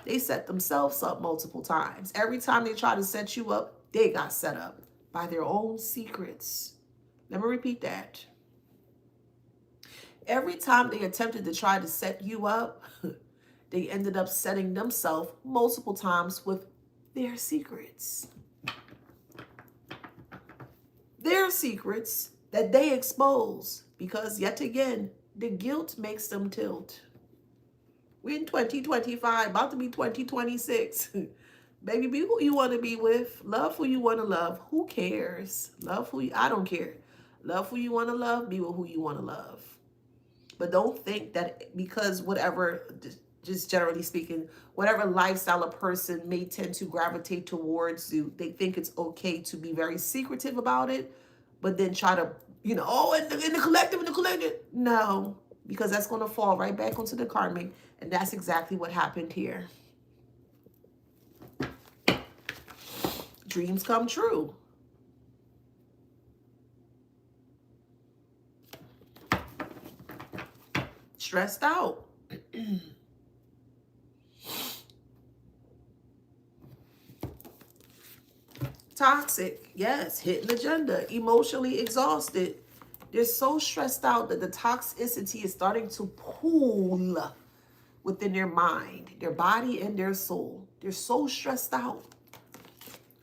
They set themselves up multiple times. Every time they try to set you up, they got set up by their own secrets. Let me repeat that. Every time they attempted to try to set you up, they ended up setting themselves multiple times with their secrets. Their secrets that they expose, because yet again, The guilt makes them tilt. We're in 2025, about to be 2026. Baby, be who you want to be with. Love who you want to love. Who cares? Love who you, I don't care. Love who you want to love. Be with who you want to love. But don't think that because whatever, just generally speaking, whatever lifestyle a person may tend to gravitate towards you, they think it's okay to be very secretive about it, but then try to, oh, in the collective. No, because that's going to fall right back onto the karmic. And that's exactly what happened here. Dreams come true. Stressed out. Toxic. Yes. Hidden agenda. Emotionally exhausted. They're so stressed out that the toxicity is starting to pool within their mind, their body, and their soul. They're so stressed out.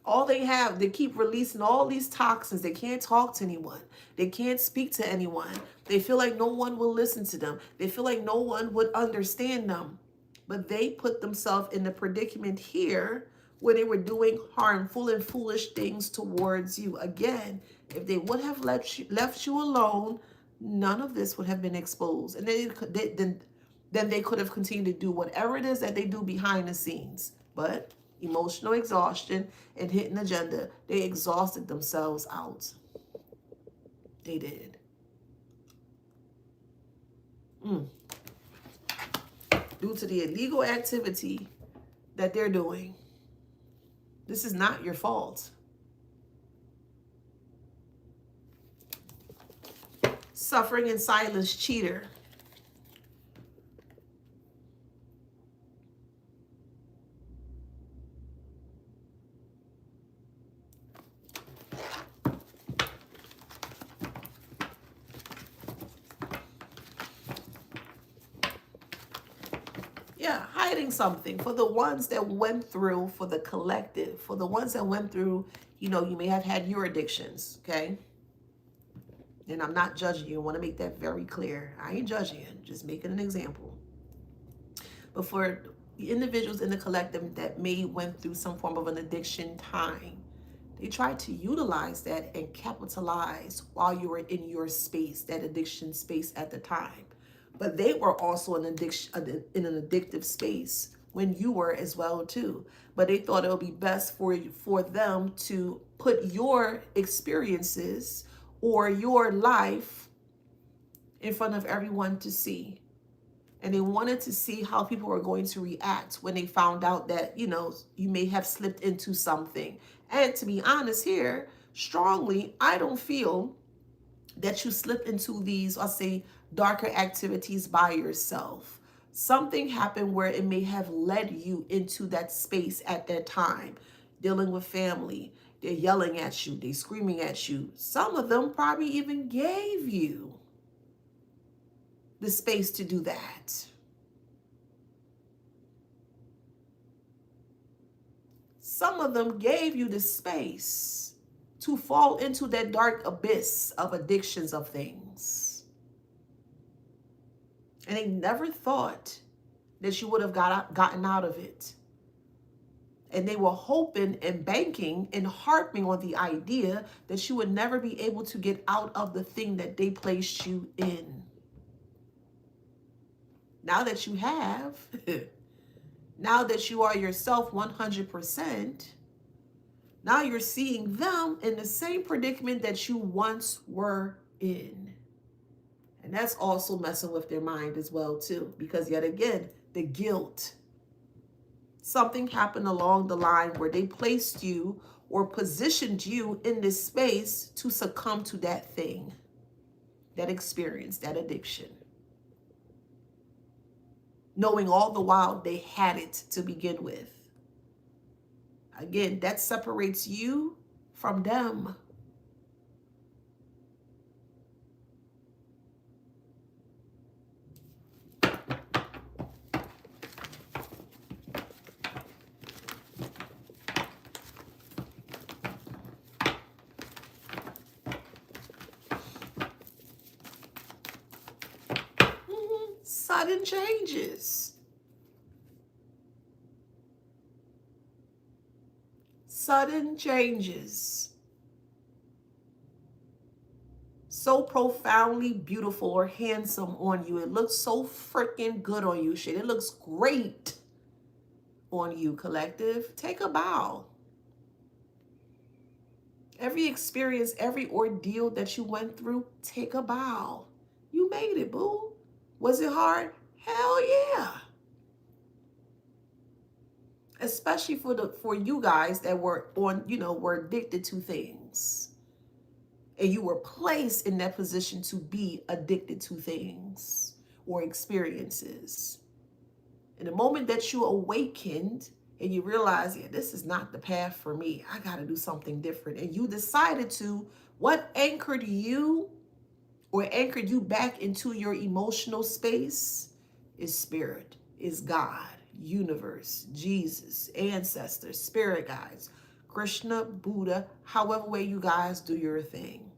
All they have, they keep releasing all these toxins. They can't talk to anyone. They can't speak to anyone. They feel like no one will listen to them. They feel like no one would understand them. But they put themselves in the predicament here where they were doing harmful and foolish things towards you. Again, if they would have left you alone, none of this would have been exposed. And then they could have continued to do whatever it is that they do behind the scenes. But emotional exhaustion and hidden agenda, they exhausted themselves out. They did. Due to the illegal activity that they're doing. This is not your fault. Suffering in silence, cheater. Yeah, hiding something. For the ones that went through, for the collective, for the ones that went through, you may have had your addictions, okay? And I'm not judging you. I want to make that very clear. I ain't judging you, just making an example. But for the individuals in the collective that may went through some form of an addiction time, they tried to utilize that and capitalize while you were in your space, that addiction space at the time. But they were also in an addictive space when you were as well too. But they thought it would be best for them to put your experiences or your life in front of everyone to see. And they wanted to see how people were going to react when they found out that, you may have slipped into something. And to be honest here, strongly, I don't feel that you slipped into these, I'll say, darker activities by yourself. Something happened where it may have led you into that space at that time, dealing with family. They're yelling at you, they're screaming at you. Some of them probably even gave you the space to do that. Some of them gave you the space to fall into that dark abyss of addictions of things. And they never thought that you would have gotten out of it. And they were hoping and banking and harping on the idea that you would never be able to get out of the thing that they placed you in. Now that you have, now that you are yourself 100%, now you're seeing them in the same predicament that you once were in. And that's also messing with their mind as well too, because yet again, the guilt. Something happened along the line where they placed you or positioned you in this space to succumb to that thing, that experience, that addiction. Knowing all the while they had it to begin with. Again, that separates you from them. Sudden changes. Sudden changes. So profoundly beautiful or handsome on you. It looks so freaking good on you, shit. It looks great on you, collective. Take a bow. Every experience, every ordeal that you went through, take a bow. You made it, boo. Was it hard? Hell yeah. Especially for you guys that were were addicted to things. And you were placed in that position to be addicted to things or experiences. In the moment that you awakened and you realize, yeah, this is not the path for me. I got to do something different. And you decided to, what anchored you or anchored you back into your emotional space is spirit, is God, universe, Jesus, ancestors, spirit guides, Krishna, Buddha, however way you guys do your thing.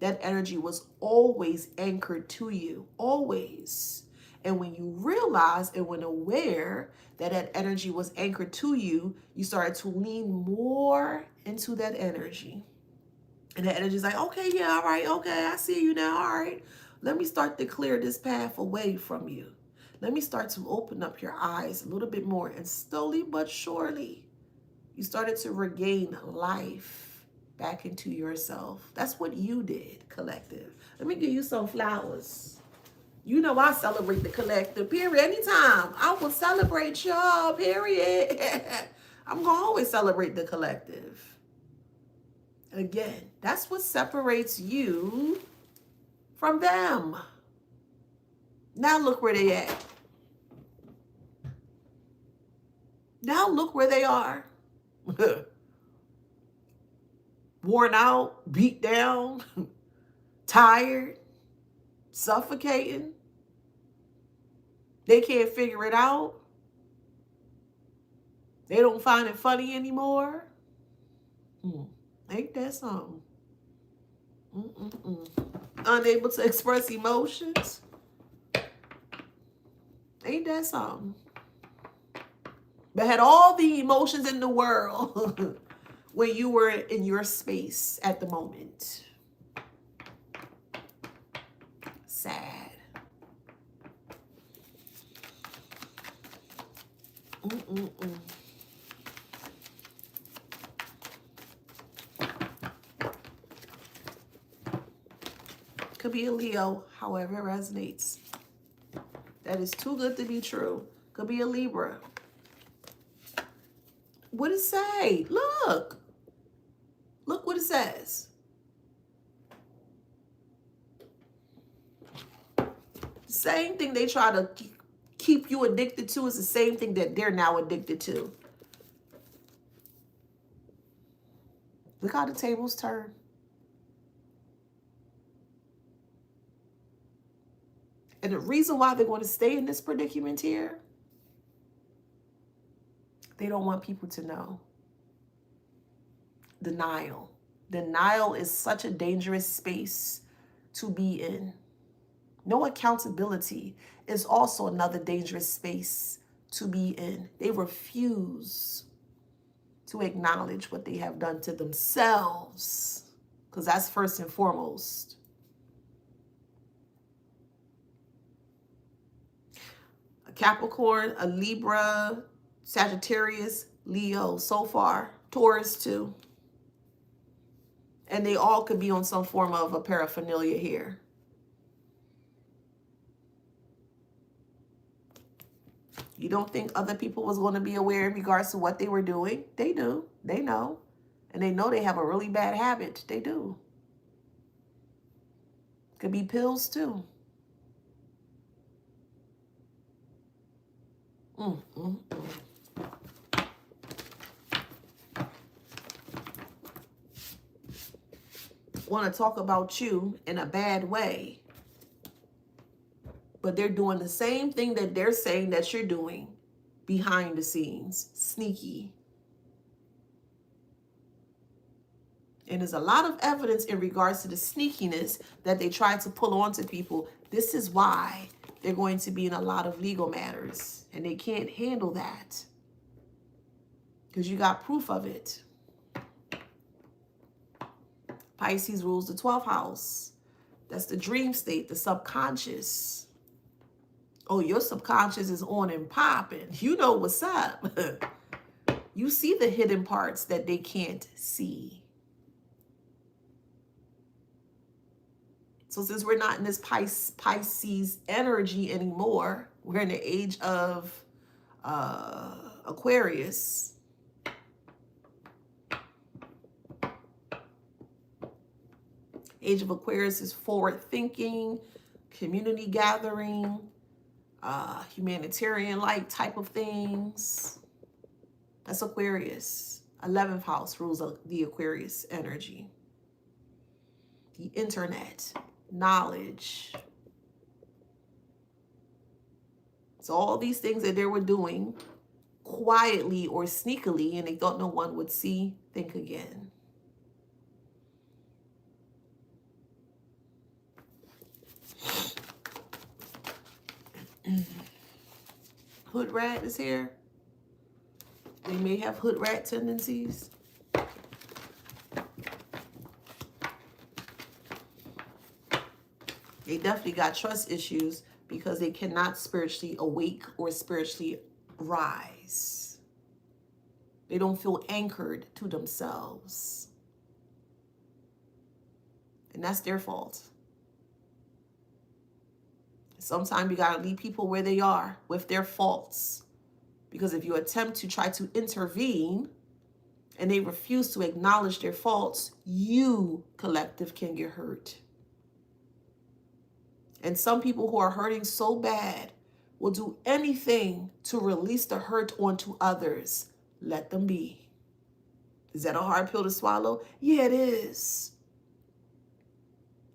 That energy was always anchored to you, always. And when you realized and when aware that that energy was anchored to you, you started to lean more into that energy. And that energy is like, okay, yeah, all right, okay, I see you now, all right. Let me start to clear this path away from you. Let me start to open up your eyes a little bit more. And slowly but surely, you started to regain life back into yourself. That's what you did, collective. Let me give you some flowers. You know I celebrate the collective, period. Anytime, I will celebrate y'all, period. I'm going to always celebrate the collective. Again, that's what separates you from them. Now look where they at. Now look where they are. Worn out, beat down, tired, suffocating. They can't figure it out. They don't find it funny anymore. Ain't that something? Unable to express emotions. Ain't that something? But had all the emotions in the world when you were in your space at the moment. Sad. Could be a Leo, however it resonates. That is too good to be true. Could be a Libra. What does it say? Look. Look what it says. The same thing they try to keep you addicted to is the same thing that they're now addicted to. Look how the tables turn. And the reason why they're going to stay in this predicament here, they don't want people to know. Denial. Denial is such a dangerous space to be in. No accountability is also another dangerous space to be in. They refuse to acknowledge what they have done to themselves, because that's first and foremost. A Capricorn, a Libra, Sagittarius, Leo so far, Taurus too. And they all could be on some form of a paraphernalia here. You don't think other people was going to be aware in regards to what they were doing? They do. They know. And they know they have a really bad habit. They do. Could be pills too. Want to talk about you in a bad way, but they're doing the same thing that they're saying that you're doing behind the scenes. Sneaky. And there's a lot of evidence in regards to the sneakiness that they try to pull onto people. This is why they're going to be in a lot of legal matters, and they can't handle that because you got proof of it. Pisces rules the 12th house. That's the dream state, the subconscious. Oh, your subconscious is on and popping. You know what's up. You see the hidden parts that they can't see. So since we're not in this Pisces energy anymore, we're in the age of Aquarius. Age of Aquarius is forward thinking, community gathering, humanitarian-like type of things. That's Aquarius. 11th house rules the Aquarius energy. The internet, knowledge. So all these things that they were doing quietly or sneakily, and they thought no one would see, think again. Hood rat is here. They may have hood rat tendencies. They definitely got trust issues because they cannot spiritually awake or spiritually rise. They don't feel anchored to themselves. And that's their fault. Sometimes you got to leave people where they are with their faults. Because if you attempt to try to intervene and they refuse to acknowledge their faults, you, collective, can get hurt. And some people who are hurting so bad will do anything to release the hurt onto others. Let them be. Is that a hard pill to swallow? Yeah, it is.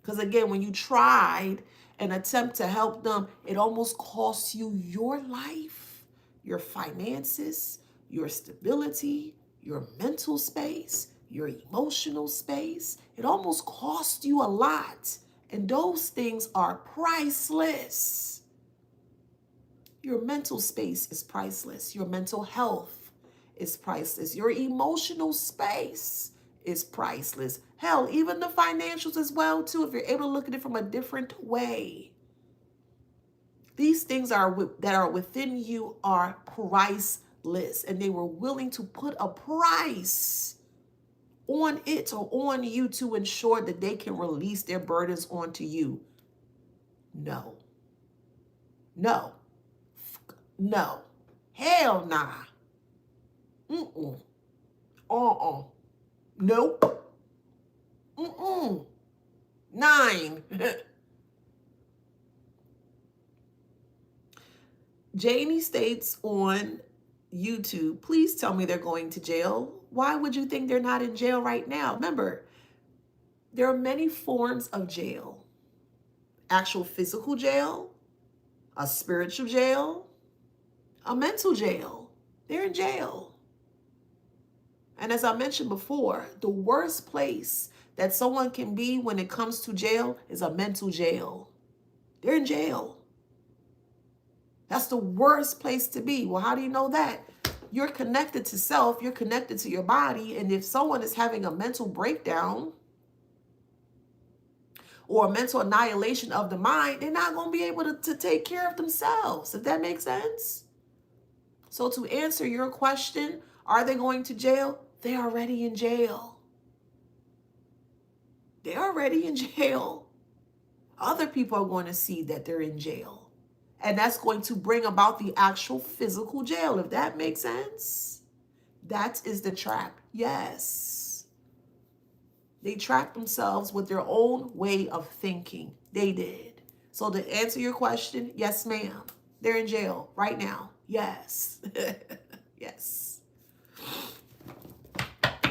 Because again, when you tried an attempt to help them, it almost costs you your life, your finances, your stability, your mental space, your emotional space. It almost costs you a lot. And those things are priceless. Your mental space is priceless. Your mental health is priceless. Your emotional space is priceless. Hell, even the financials as well, too, if you're able to look at it from a different way. These things that are within you are priceless, and they were willing to put a price on it or on you to ensure that they can release their burdens onto you. No. No. No. Hell nah. Nope. 9. Janie states on YouTube, please tell me they're going to jail. Why would you think they're not in jail right now? Remember, there are many forms of jail. Actual physical jail, a spiritual jail, a mental jail. They're in jail. And as I mentioned before, the worst place that someone can be when it comes to jail is a mental jail. They're in jail. That's the worst place to be. Well, how do you know that? You're connected to self, you're connected to your body, and if someone is having a mental breakdown or a mental annihilation of the mind, they're not going to be able to take care of themselves, if that makes sense. So to answer your question, are they going to jail? They're already in jail. They're already in jail. Other people are going to see that they're in jail. And that's going to bring about the actual physical jail, if that makes sense. That is the trap. Yes. They trapped themselves with their own way of thinking. They did. So to answer your question, yes, ma'am. They're in jail right now. Yes. Yes.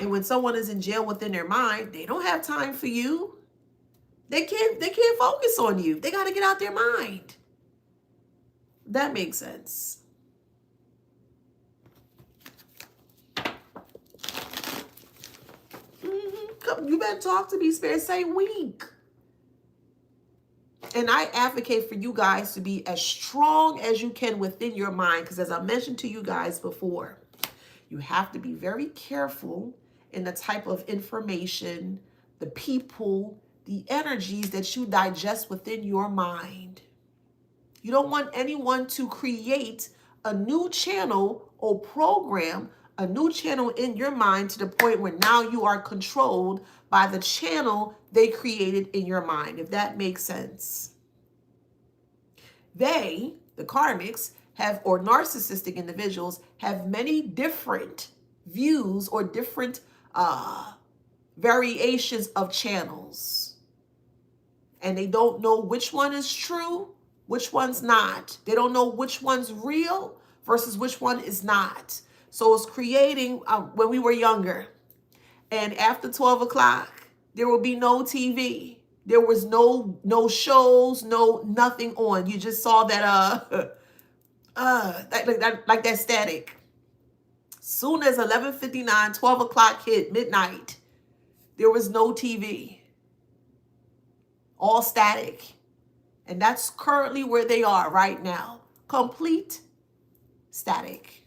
And when someone is in jail within their mind, they don't have time for you. They can't focus on you. They got to get out their mind. That makes sense. Come, you better talk to me, Spirit. Say weak. And I advocate for you guys to be as strong as you can within your mind. Because as I mentioned to you guys before, you have to be very careful in the type of information, the people, the energies that you digest within your mind. You don't want anyone to create a new channel or program, a new channel in your mind to the point where now you are controlled by the channel they created in your mind, if that makes sense. They, the karmics, have, or narcissistic individuals, have many different views or different variations of channels. And they don't know which one is true, which one's not. They don't know which one's real versus which one is not. So it's creating, when we were younger, and after 12 o'clock, there will be no TV. There was no shows, no nothing on. You just saw that like that static. Soon as 11:59, 12 o'clock hit, midnight, there was no TV. All static. And that's currently where they are right now. Complete static.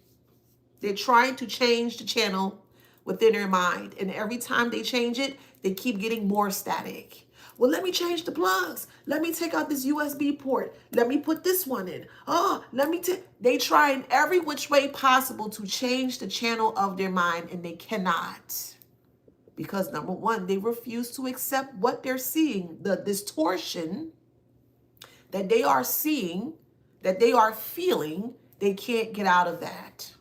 They're trying to change the channel within their mind. And every time they change it, they keep getting more static. Well, let me change the plugs. Let me take out this USB port. Let me put this one in. Oh, they try in every which way possible to change the channel of their mind, and they cannot. Because number one, they refuse to accept what they're seeing, the distortion that they are seeing, that they are feeling. They can't get out of that.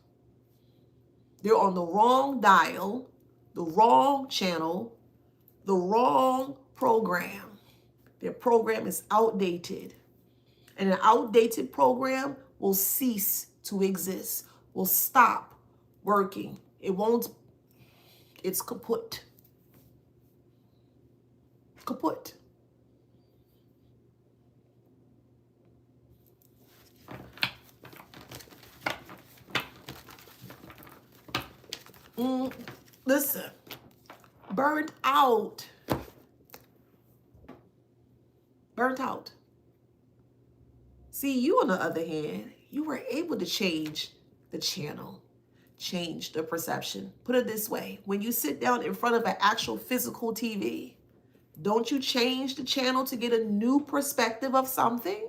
They're on the wrong dial, the wrong channel, the wrong program. Their program is outdated. And an outdated program will cease to exist, will stop working. It's kaput. Kaput. Listen, burnt out. Burnt out. See, you on the other hand, you were able to change the channel, change the perception. Put it this way, when you sit down in front of an actual physical TV, don't you change the channel to get a new perspective of something?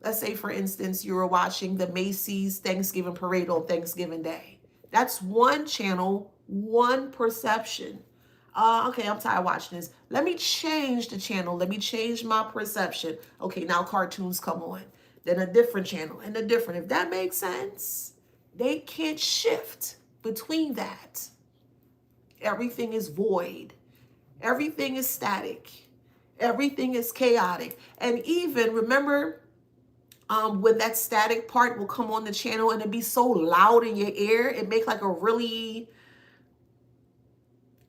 Let's say, for instance, you were watching the Macy's Thanksgiving Parade on Thanksgiving Day. That's one channel, one perception. Okay, I'm tired of watching this. Let me change the channel. Let me change my perception. Okay, now cartoons come on. Then a different channel and a different. If that makes sense, they can't shift between that. Everything is void. Everything is static. Everything is chaotic. And even, remember, when that static part will come on the channel and it'd be so loud in your ear, it make like a really,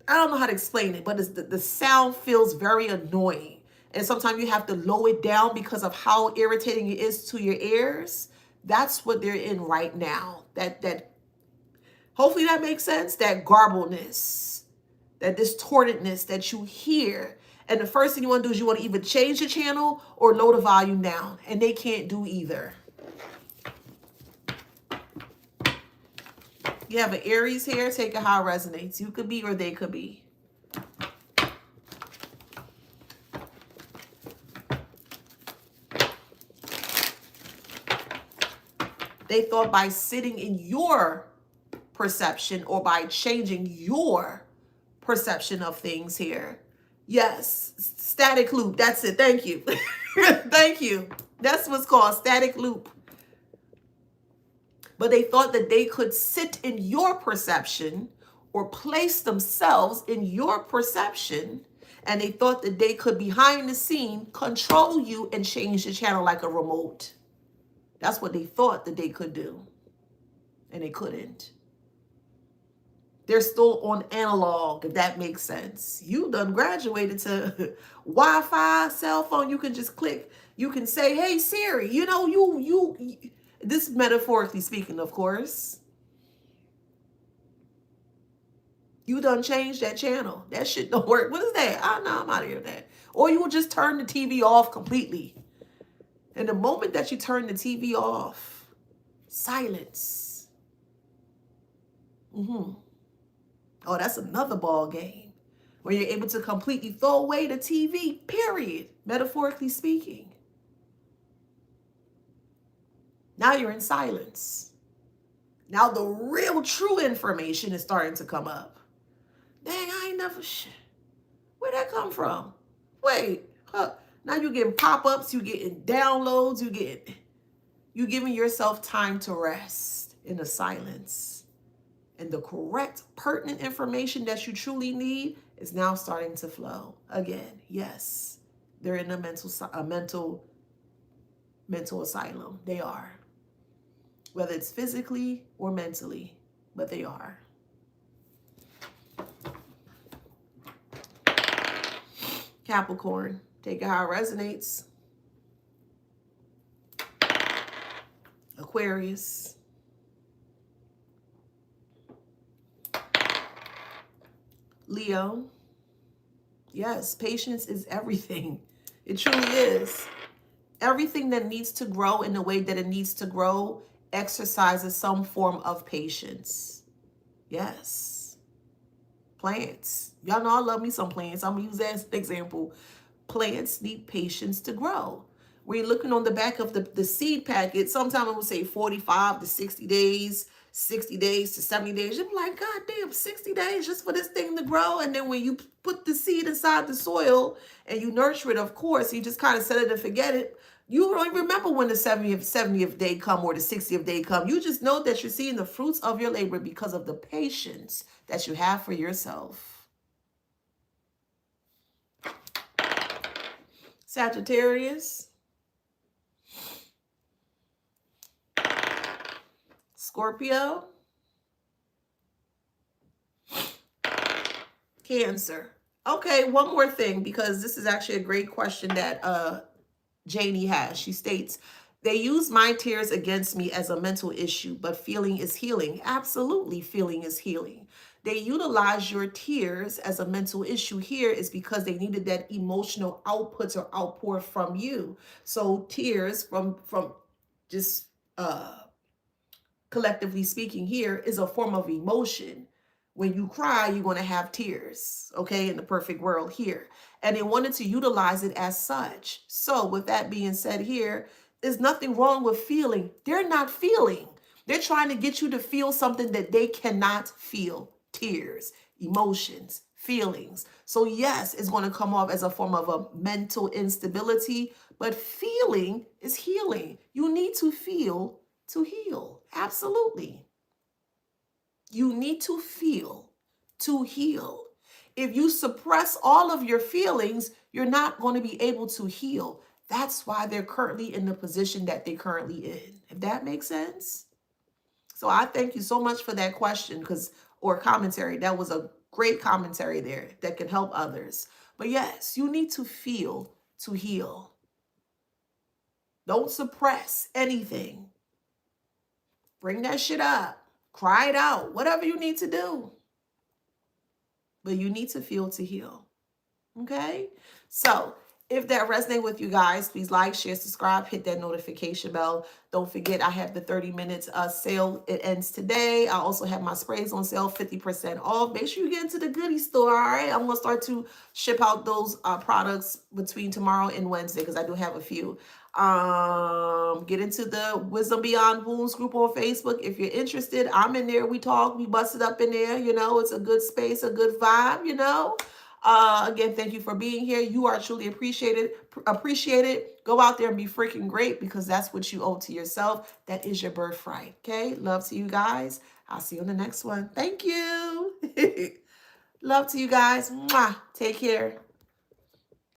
I don't know how to explain it, but the sound feels very annoying. And sometimes you have to lower it down because of how irritating it is to your ears. That's what they're in right now. That hopefully that makes sense. That garbleness, that distortedness that you hear. And the first thing you want to do is you want to either change the channel or lower the volume down. And they can't do either. You have an Aries here, take it how it resonates. You could be or they could be. They thought by sitting in your perception or by changing your perception of things here. Yes, static loop. That's it. Thank you. Thank you. That's what's called static loop. But they thought that they could sit in your perception or place themselves in your perception. And they thought that they could, behind the scene, control you and change the channel like a remote. That's what they thought that they could do. And they couldn't. They're still on analog, if that makes sense. You done graduated to Wi-Fi, cell phone. You can just click. You can say, hey, Siri, you know, you this metaphorically speaking, of course. You done changed that channel. That shit don't work. What is that? Oh, no, I'm out of here with that. Or you will just turn the TV off completely. And the moment that you turn the TV off, silence. Oh, that's another ball game. Where you're able to completely throw away the TV, period, metaphorically speaking. Now you're in silence. Now the real true information is starting to come up. Dang, I ain't never, where'd that come from? Wait, now you're getting pop-ups, you're getting downloads, you're giving yourself time to rest in the silence. And the correct, pertinent information that you truly need is now starting to flow. Again, yes, they're in a mental asylum. They are. Whether it's physically or mentally, but they are. Capricorn, take it how it resonates. Aquarius. Leo. Yes, patience is everything. It truly is. Everything that needs to grow in the way that it needs to grow exercises some form of patience. Yes. Plants. Y'all know I love me some plants. I'm going to use that as an example. Plants need patience to grow. When you're looking on the back of the seed packet, sometimes it will say 45 to 60 days, 60 days to 70 days. You're like, God damn, 60 days just for this thing to grow. And then when you put the seed inside the soil and you nurture it, of course, you just kind of set it and forget it. You don't even remember when the 70th day come or the 60th day come. You just know that you're seeing the fruits of your labor because of the patience that you have for yourself. Sagittarius. Scorpio. Cancer. Okay, one more thing, because this is actually a great question that Janie has. She states, they use my tears against me as a mental issue, but feeling is healing. Absolutely, feeling is healing. They utilize your tears as a mental issue here is because they needed that emotional output or outpour from you. So tears from just collectively speaking here is a form of emotion. When you cry, you're going to have tears, okay, in the perfect world here. And they wanted to utilize it as such. So with that being said here, there's nothing wrong with feeling. They're not feeling. They're trying to get you to feel something that they cannot feel. Tears, emotions, feelings. So yes, it's going to come off as a form of a mental instability, but feeling is healing. You need to feel to heal. Absolutely. You need to feel to heal. If you suppress all of your feelings, you're not going to be able to heal. That's why they're currently in the position that they're currently in. If that makes sense. So I thank you so much for that question or commentary. That was a great commentary there that can help others. But yes, you need to feel to heal. Don't suppress anything. Bring that shit up. Cry it out. Whatever you need to do. But you need to feel to heal. Okay? So if that resonates with you guys, please like, share, subscribe, hit that notification bell. Don't forget, I have the 30 minutes sale. It ends today. I also have my sprays on sale, 50% off. Make sure you get into the goodie store, all right? I'm going to start to ship out those products between tomorrow and Wednesday because I do have a few. Get into the Wisdom Beyond Wounds group on Facebook. If you're interested, I'm in there. We talk, we bust it up in there. You know, it's a good space, a good vibe, you know. Again, thank you for being here. You are truly appreciated. Go out there and be freaking great because that's what you owe to yourself. That is your birthright. Okay. Love to you guys. I'll see you on the next one. Thank you. Love to you guys. Mwah. Take care.